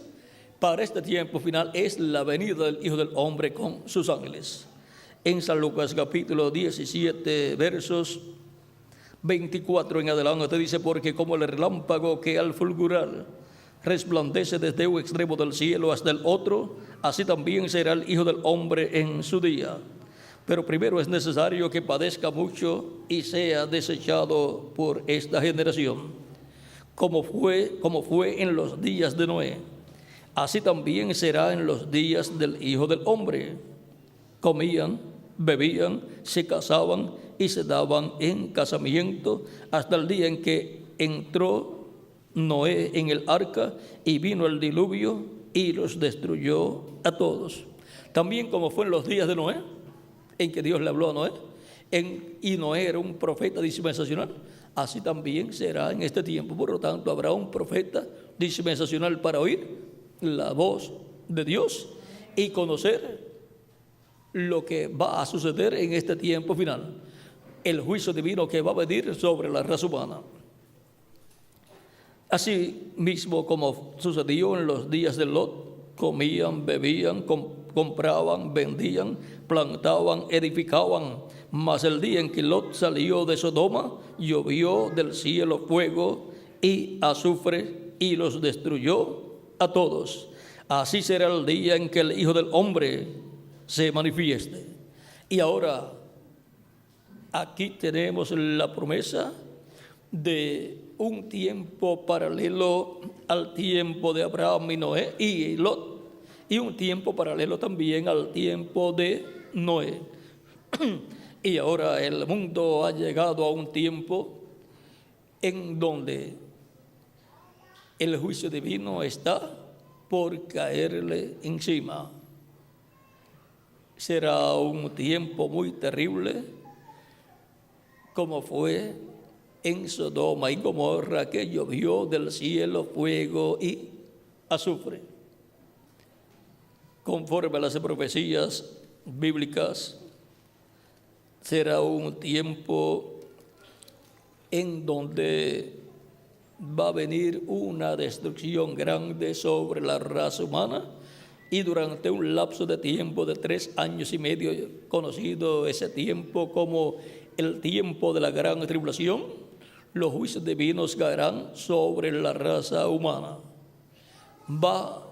para este tiempo final es la venida del Hijo del Hombre con sus ángeles. En San Lucas capítulo 17, versos 24 en adelante dice: porque como el relámpago que al fulgurar resplandece desde un extremo del cielo hasta el otro, así también será el Hijo del Hombre en su día. Pero primero es necesario que padezca mucho y sea desechado por esta generación. Como fue en los días de Noé, así también será en los días del Hijo del Hombre. Comían, bebían, se casaban y se daban en casamiento hasta el día en que entró Noé en el arca y vino el diluvio y los destruyó a todos. También como fue en los días de Noé, en que Dios le habló a Noé, y Noé era un profeta dispensacional, así también será en este tiempo. Por lo tanto, habrá un profeta dispensacional para oír la voz de Dios y conocer lo que va a suceder en este tiempo final, el juicio divino que va a venir sobre la raza humana. Así mismo como sucedió en los días de Lot, comían, bebían, compraban, vendían, plantaban, edificaban. Mas el día en que Lot salió de Sodoma, llovió del cielo fuego y azufre y los destruyó a todos. Así será el día en que el Hijo del Hombre se manifieste. Y ahora aquí tenemos la promesa de un tiempo paralelo al tiempo de Abraham y Noé y Lot, y un tiempo paralelo también al tiempo de Noé. Y ahora el mundo ha llegado a un tiempo en donde el juicio divino está por caerle encima. Será un tiempo muy terrible, como fue en Sodoma y Gomorra, que llovió del cielo fuego y azufre. Conforme a las profecías bíblicas, será un tiempo en donde va a venir una destrucción grande sobre la raza humana, y durante un lapso de tiempo de 3 años y medio, conocido ese tiempo como el tiempo de la gran tribulación, los juicios divinos caerán sobre la raza humana. Va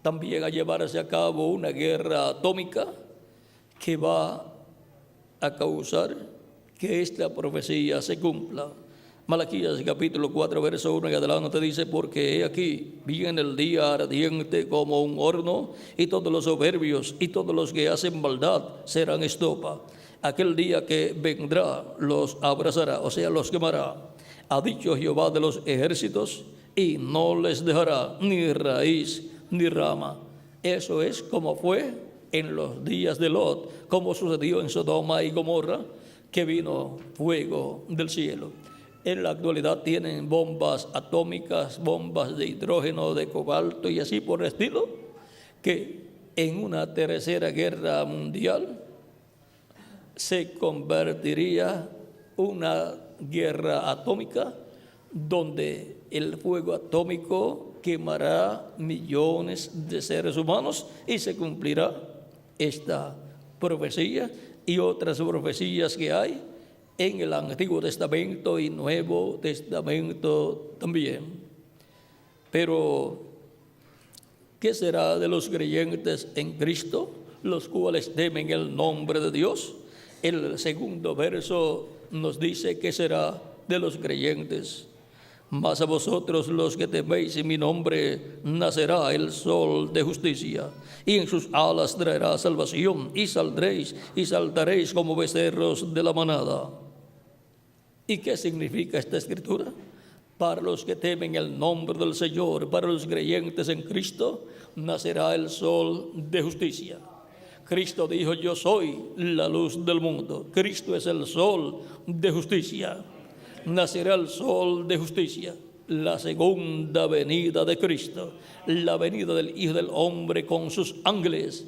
también a llevarse a cabo una guerra atómica que va a causar que esta profecía se cumpla. Malaquías capítulo 4, verso 1 en adelante dice: porque he aquí, viene el día ardiente como un horno, y todos los soberbios y todos los que hacen maldad serán estopa. Aquel día que vendrá los abrazará, o sea, los quemará, ha dicho Jehová de los ejércitos, y no les dejará ni raíz ni rama. Eso es como fue en los días de Lot, como sucedió en Sodoma y Gomorra, que vino fuego del cielo. En la actualidad tienen bombas atómicas, bombas de hidrógeno, de cobalto y así por el estilo, que en una tercera guerra mundial se convertiría una guerra atómica donde el fuego atómico quemará millones de seres humanos y se cumplirá esta profecía y otras profecías que hay en el Antiguo Testamento y Nuevo Testamento también. Pero, ¿qué será de los creyentes en Cristo, los cuales temen el nombre de Dios? El segundo verso nos dice que será de los creyentes. Mas a vosotros los que teméis en mi nombre nacerá el sol de justicia, y en sus alas traerá salvación, y saldréis y saltaréis como becerros de la manada. ¿Y qué significa esta escritura? Para los que temen el nombre del Señor, para los creyentes en Cristo, nacerá el sol de justicia. Cristo dijo: yo soy la luz del mundo. Cristo es el sol de justicia. Nacerá el sol de justicia, la segunda venida de Cristo, la venida del Hijo del Hombre con sus ángeles,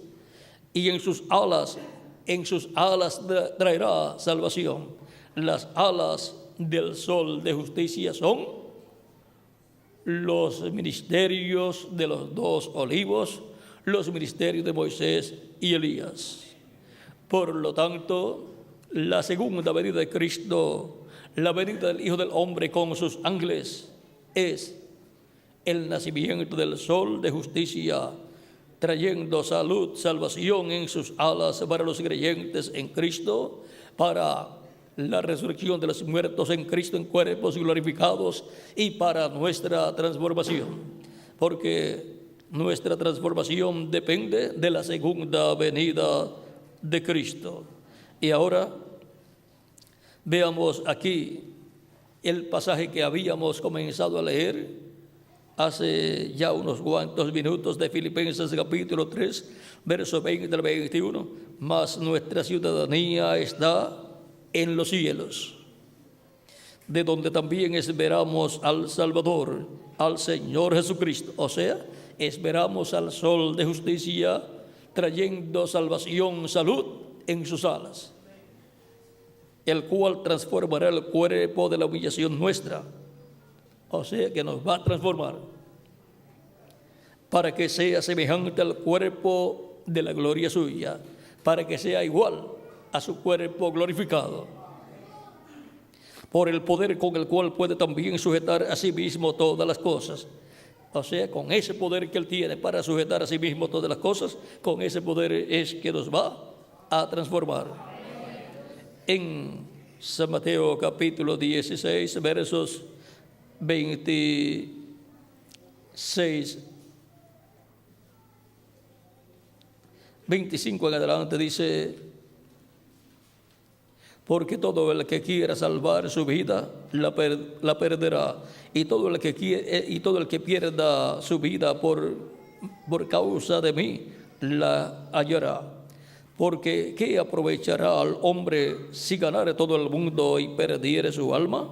y en sus alas traerá salvación. Las alas del sol de justicia son los ministerios de los dos olivos, los ministerios de Moisés y Elías. Por lo tanto, la segunda venida de Cristo, la venida del Hijo del Hombre con sus ángeles, es el nacimiento del sol de justicia, trayendo salud, salvación en sus alas para los creyentes en Cristo, para la resurrección de los muertos en Cristo en cuerpos glorificados y para nuestra transformación, porque nuestra transformación depende de la segunda venida de Cristo. Y ahora veamos aquí el pasaje que habíamos comenzado a leer hace ya unos cuantos minutos de Filipenses capítulo 3, verso 20 al 21. Mas nuestra ciudadanía está en los cielos, de donde también esperamos al Salvador, al Señor Jesucristo. O sea, esperamos al sol de justicia, trayendo salvación, salud en sus alas, el cual transformará el cuerpo de la humillación nuestra. O sea, que nos va a transformar para que sea semejante al cuerpo de la gloria suya, para que sea igual a su cuerpo glorificado, por el poder con el cual puede también sujetar a sí mismo todas las cosas. O sea, con ese poder que Él tiene para sujetar a sí mismo todas las cosas, con ese poder es que nos va a transformar. En San Mateo capítulo 16, versos 25 en adelante dice: porque todo el que quiera salvar su vida la perderá, y todo el que pierda su vida por causa de mí la hallará. Porque ¿qué aprovechará al hombre si ganare todo el mundo y perdiere su alma?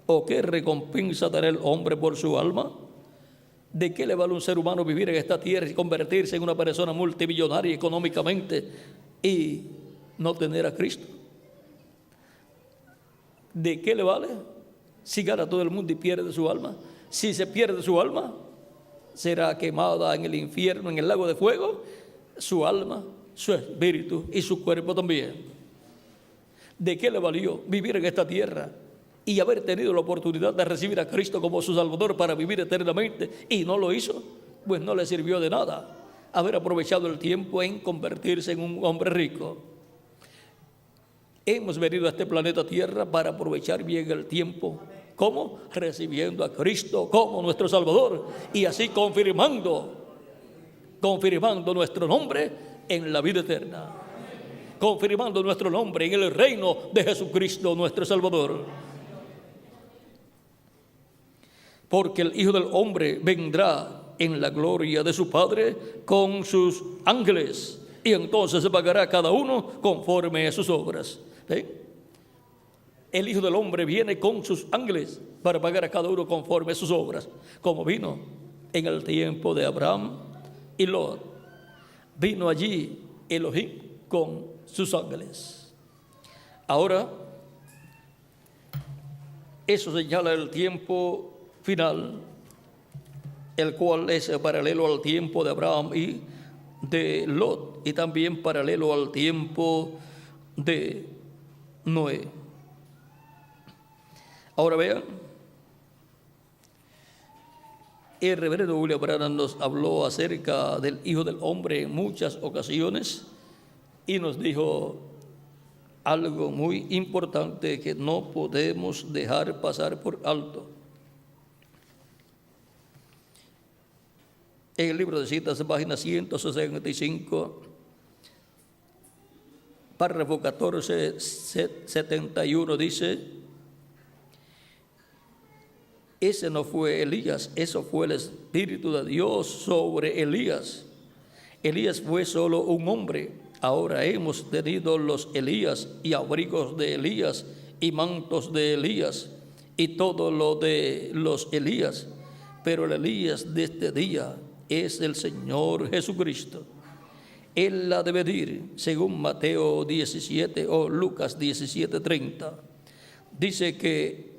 ¿O qué recompensa dará el hombre por su alma? ¿De qué le vale a un ser humano vivir en esta tierra y convertirse en una persona multimillonaria económicamente y no tener a Cristo? ¿De qué le vale si gana todo el mundo y pierde su alma? Si se pierde su alma, será quemada en el infierno, en el lago de fuego, su alma, su espíritu y su cuerpo también. ¿De qué le valió vivir en esta tierra y haber tenido la oportunidad de recibir a Cristo como su Salvador para vivir eternamente y no lo hizo? Pues no le sirvió de nada. haber aprovechado el tiempo en convertirse en un hombre rico. Hemos venido a este planeta Tierra para aprovechar bien el tiempo. ¿Cómo? Recibiendo a Cristo como nuestro Salvador y así confirmando nuestro nombre en la vida eterna, confirmando nuestro nombre en el reino de Jesucristo nuestro Salvador. Porque el Hijo del Hombre vendrá en la gloria de su Padre con sus ángeles, y entonces se pagará a cada uno conforme a sus obras. ¿Sí? El Hijo del Hombre viene con sus ángeles para pagar a cada uno conforme a sus obras, como vino en el tiempo de Abraham y Lot. Vino allí Elohim con sus ángeles. Ahora, eso señala el tiempo final, el cual es paralelo al tiempo de Abraham y de Lot, y también paralelo al tiempo de Noé. Ahora vean, el reverendo William Branham nos habló acerca del Hijo del Hombre en muchas ocasiones y nos dijo algo muy importante que no podemos dejar pasar por alto. En el libro de citas, página 165, párrafo 1471 dice: ese no fue Elías, eso fue el Espíritu de Dios sobre Elías. Elías fue solo un hombre. Ahora hemos tenido los Elías y abrigos de Elías y mantos de Elías y todo lo de los Elías. Pero el Elías de este día es el Señor Jesucristo. Él ha de venir, según Mateo 17 o Lucas 17:30. Dice que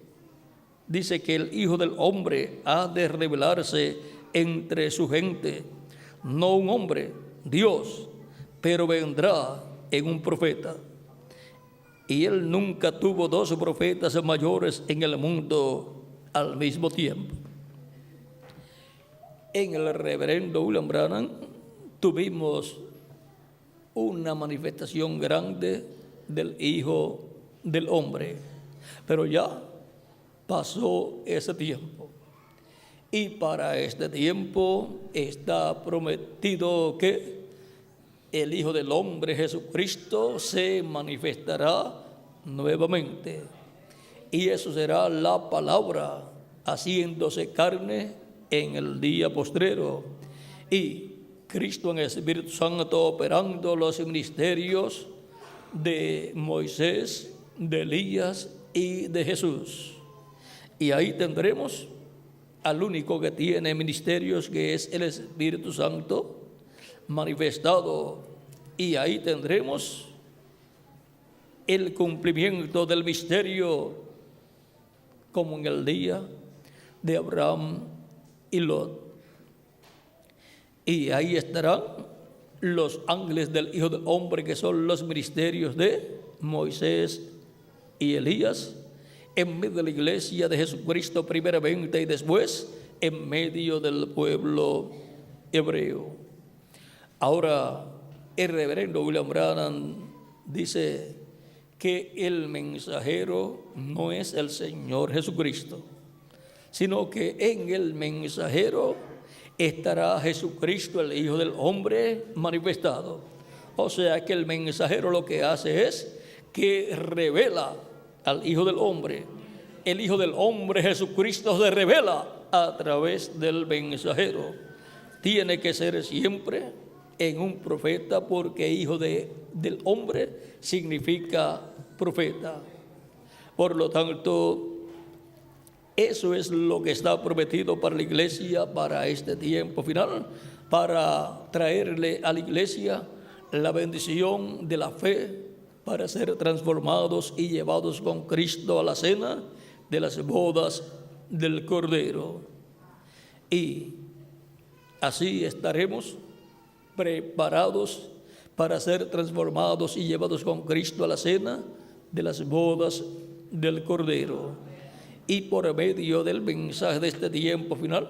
el Hijo del Hombre ha de revelarse entre su gente, no un hombre, Dios, pero vendrá en un profeta. Y él nunca tuvo dos profetas mayores en el mundo al mismo tiempo. En el reverendo William Branham tuvimos una manifestación grande del Hijo del Hombre, pero ya pasó ese tiempo. Y para este tiempo está prometido que el Hijo del Hombre, Jesucristo, se manifestará nuevamente. Y eso será la palabra haciéndose carne en el día postrero. Y Cristo en el Espíritu Santo operando los ministerios de Moisés, de Elías y de Jesús. Y ahí tendremos al único que tiene ministerios, que es el Espíritu Santo manifestado. Y ahí tendremos el cumplimiento del misterio, como en el día de Abraham y Lot. Y ahí estarán los ángeles del Hijo del Hombre, que son los ministerios de Moisés y Elías, en medio de la iglesia de Jesucristo primeramente y después en medio del pueblo hebreo. Ahora, el reverendo William Branham dice que el mensajero no es el Señor Jesucristo, sino que en el mensajero estará Jesucristo, el Hijo del Hombre, manifestado. O sea que el mensajero lo que hace es que revela al Hijo del Hombre. El Hijo del Hombre, Jesucristo, se revela a través del mensajero. Tiene que ser siempre en un profeta, porque Hijo del Hombre significa profeta. Por lo tanto, eso es lo que está prometido para la iglesia, para este tiempo final, para traerle a la iglesia la bendición de la fe, para ser transformados y llevados con Cristo a la cena de las bodas del Cordero. Y así estaremos preparados para ser transformados y llevados con Cristo a la cena de las bodas del Cordero. Y por medio del mensaje de este tiempo final,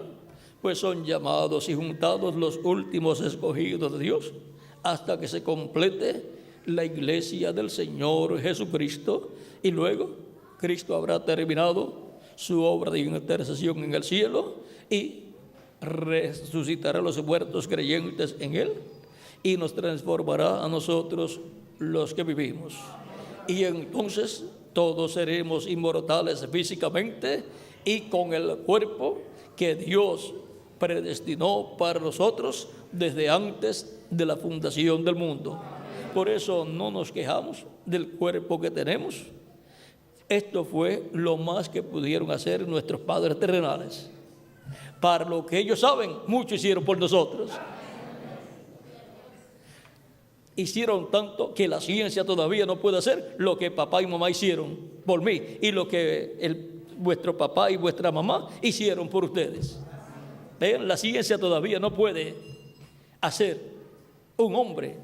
pues son llamados y juntados los últimos escogidos de Dios, hasta que se complete la iglesia del Señor Jesucristo, y luego Cristo habrá terminado su obra de intercesión en el cielo y resucitará a los muertos creyentes en Él y nos transformará a nosotros los que vivimos. Y entonces todos seremos inmortales físicamente y con el cuerpo que Dios predestinó para nosotros desde antes de la fundación del mundo. Por eso no nos quejamos del cuerpo que tenemos. Esto fue lo más que pudieron hacer nuestros padres terrenales. Para lo que ellos saben, mucho hicieron por nosotros. Hicieron tanto que la ciencia todavía no puede hacer lo que papá y mamá hicieron por mí y lo que vuestro papá y vuestra mamá hicieron por ustedes. ¿Ven? La ciencia todavía no puede hacer un hombre,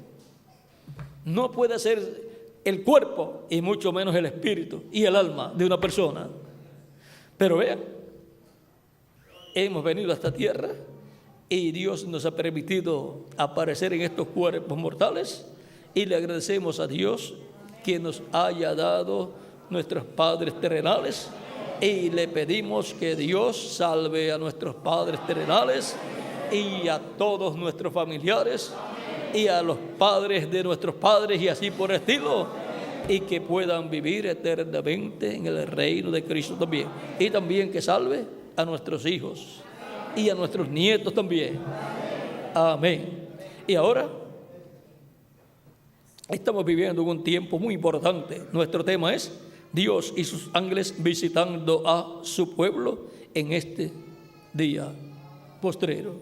no puede hacer el cuerpo y mucho menos el espíritu y el alma de una persona. Pero vean, hemos venido a esta tierra y Dios nos ha permitido aparecer en estos cuerpos mortales, y le agradecemos a Dios que nos haya dado nuestros padres terrenales, y le pedimos que Dios salve a nuestros padres terrenales y a todos nuestros familiares y a los padres de nuestros padres y así por el estilo, y que puedan vivir eternamente en el reino de Cristo también, y también que salve a nuestros hijos y a nuestros nietos también. Amén. Y ahora estamos viviendo un tiempo muy importante. Nuestro tema es Dios y sus ángeles visitando a su pueblo en este día postrero.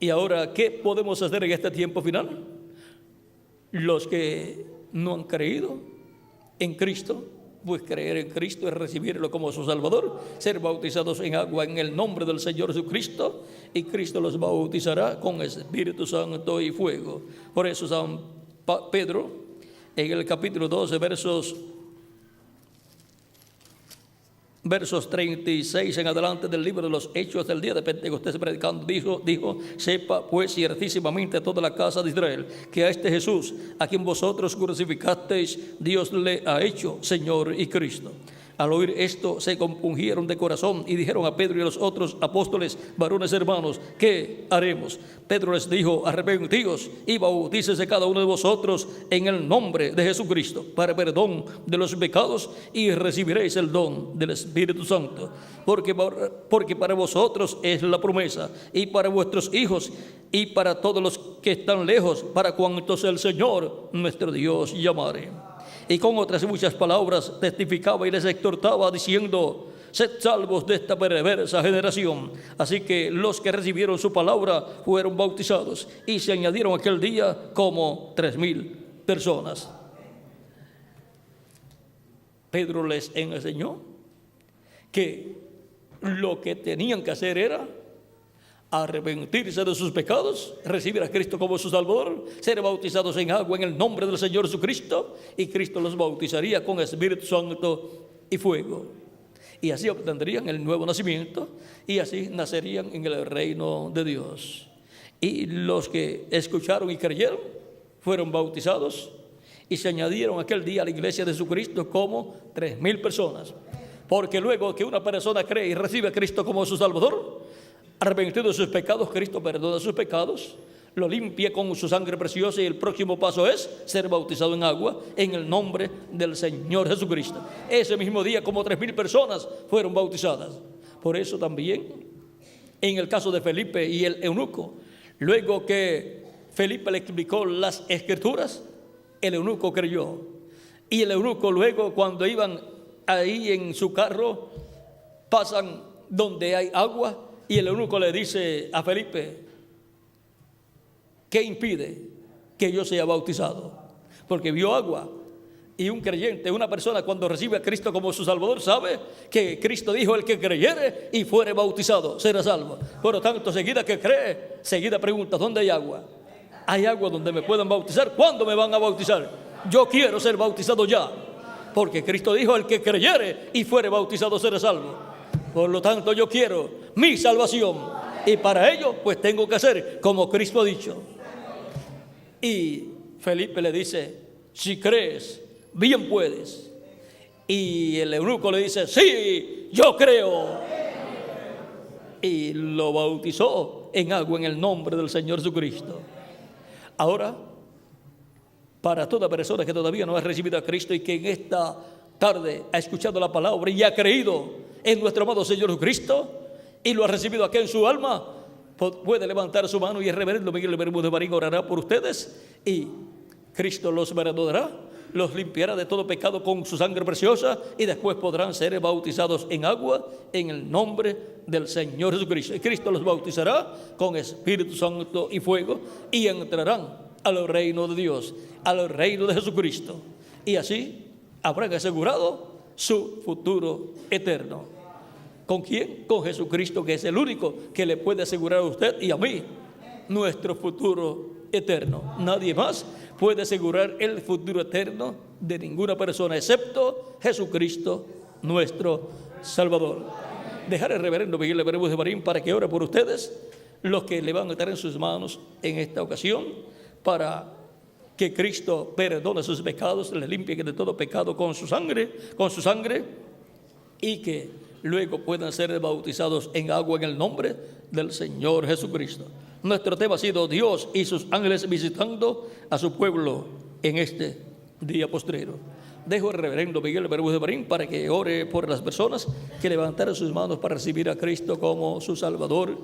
Y ahora, ¿qué podemos hacer en este tiempo final? Los que no han creído en Cristo, pues creer en Cristo es recibirlo como su Salvador, ser bautizados en agua en el nombre del Señor Jesucristo, y Cristo los bautizará con Espíritu Santo y fuego. Por eso San Pedro, en el capítulo 12, versos 36 en adelante del libro de los Hechos del día de Pentecostés predicando, dijo: sepa pues ciertísimamente toda la casa de Israel que a este Jesús, a quien vosotros crucificasteis, Dios le ha hecho Señor y Cristo. Al oír esto se compungieron de corazón y dijeron a Pedro y a los otros apóstoles: varones hermanos, ¿qué haremos? Pedro les dijo: arrepentíos y bautícese cada uno de vosotros en el nombre de Jesucristo para perdón de los pecados, y recibiréis el don del Espíritu Santo, porque para vosotros es la promesa, y para vuestros hijos, y para todos los que están lejos, para cuantos el Señor nuestro Dios llamare. Y con otras muchas palabras testificaba y les exhortaba diciendo: sed salvos de esta perversa generación. Así que los que recibieron su palabra fueron bautizados, y se añadieron aquel día como 3,000 personas. Pedro les enseñó que lo que tenían que hacer era arrepentirse de sus pecados, recibir a Cristo como su Salvador, ser bautizados en agua en el nombre del Señor Jesucristo, y Cristo los bautizaría con Espíritu Santo y fuego. Y así obtendrían el nuevo nacimiento, y así nacerían en el reino de Dios. Y los que escucharon y creyeron fueron bautizados, y se añadieron aquel día a la iglesia de Jesucristo como 3,000 personas. Porque luego que una persona cree y recibe a Cristo como su Salvador, arrepentido de sus pecados, Cristo perdona sus pecados, lo limpia con su sangre preciosa, y el próximo paso es ser bautizado en agua en el nombre del Señor Jesucristo. Ese mismo día como 3,000 personas fueron bautizadas. Por eso también en el caso de Felipe y el eunuco, luego que Felipe le explicó las Escrituras, el eunuco creyó. Y el eunuco luego, cuando iban ahí en su carro, pasan donde hay agua, y el eunuco le dice a Felipe: ¿qué impide que yo sea bautizado? Porque vio agua. Y un creyente, una persona, cuando recibe a Cristo como su Salvador, sabe que Cristo dijo: el que creyere y fuere bautizado será salvo. Por lo tanto, seguida que cree, seguida pregunta: ¿dónde hay agua? ¿Hay agua donde me puedan bautizar? ¿Cuándo me van a bautizar? Yo quiero ser bautizado ya, porque Cristo dijo: el que creyere y fuere bautizado será salvo. Por lo tanto, yo quiero mi salvación. Y para ello, pues tengo que hacer como Cristo ha dicho. Y Felipe le dice, si crees, bien puedes. Y el eunuco le dice, sí, yo creo. Y lo bautizó en agua en el nombre del Señor Jesucristo. Ahora, para toda persona que todavía no ha recibido a Cristo y que en esta tarde ha escuchado la palabra y ha creído en nuestro amado Señor Jesucristo y lo ha recibido aquí en su alma, puede levantar su mano y el reverendo Miguel Bermúdez Marín orará por ustedes y Cristo los perdonará, los limpiará de todo pecado con su sangre preciosa y después podrán ser bautizados en agua en el nombre del Señor Jesucristo. Y Cristo los bautizará con Espíritu Santo y fuego y entrarán al reino de Dios, al reino de Jesucristo. Y así habrán asegurado su futuro eterno. ¿Con quién? Con Jesucristo, que es el único que le puede asegurar a usted y a mí nuestro futuro eterno. Nadie más puede asegurar el futuro eterno de ninguna persona excepto Jesucristo, nuestro Salvador. Dejar al reverendo Miguel Bermúdez Marín para que ore por ustedes, los que le van a estar en sus manos en esta ocasión, para que Cristo perdone sus pecados, le limpie de todo pecado con su sangre, y que luego puedan ser bautizados en agua en el nombre del Señor Jesucristo. Nuestro tema ha sido Dios y sus ángeles visitando a su pueblo en este día postrero. Dejo al reverendo Miguel Bermúdez Marín para que ore por las personas que levantaron sus manos para recibir a Cristo como su Salvador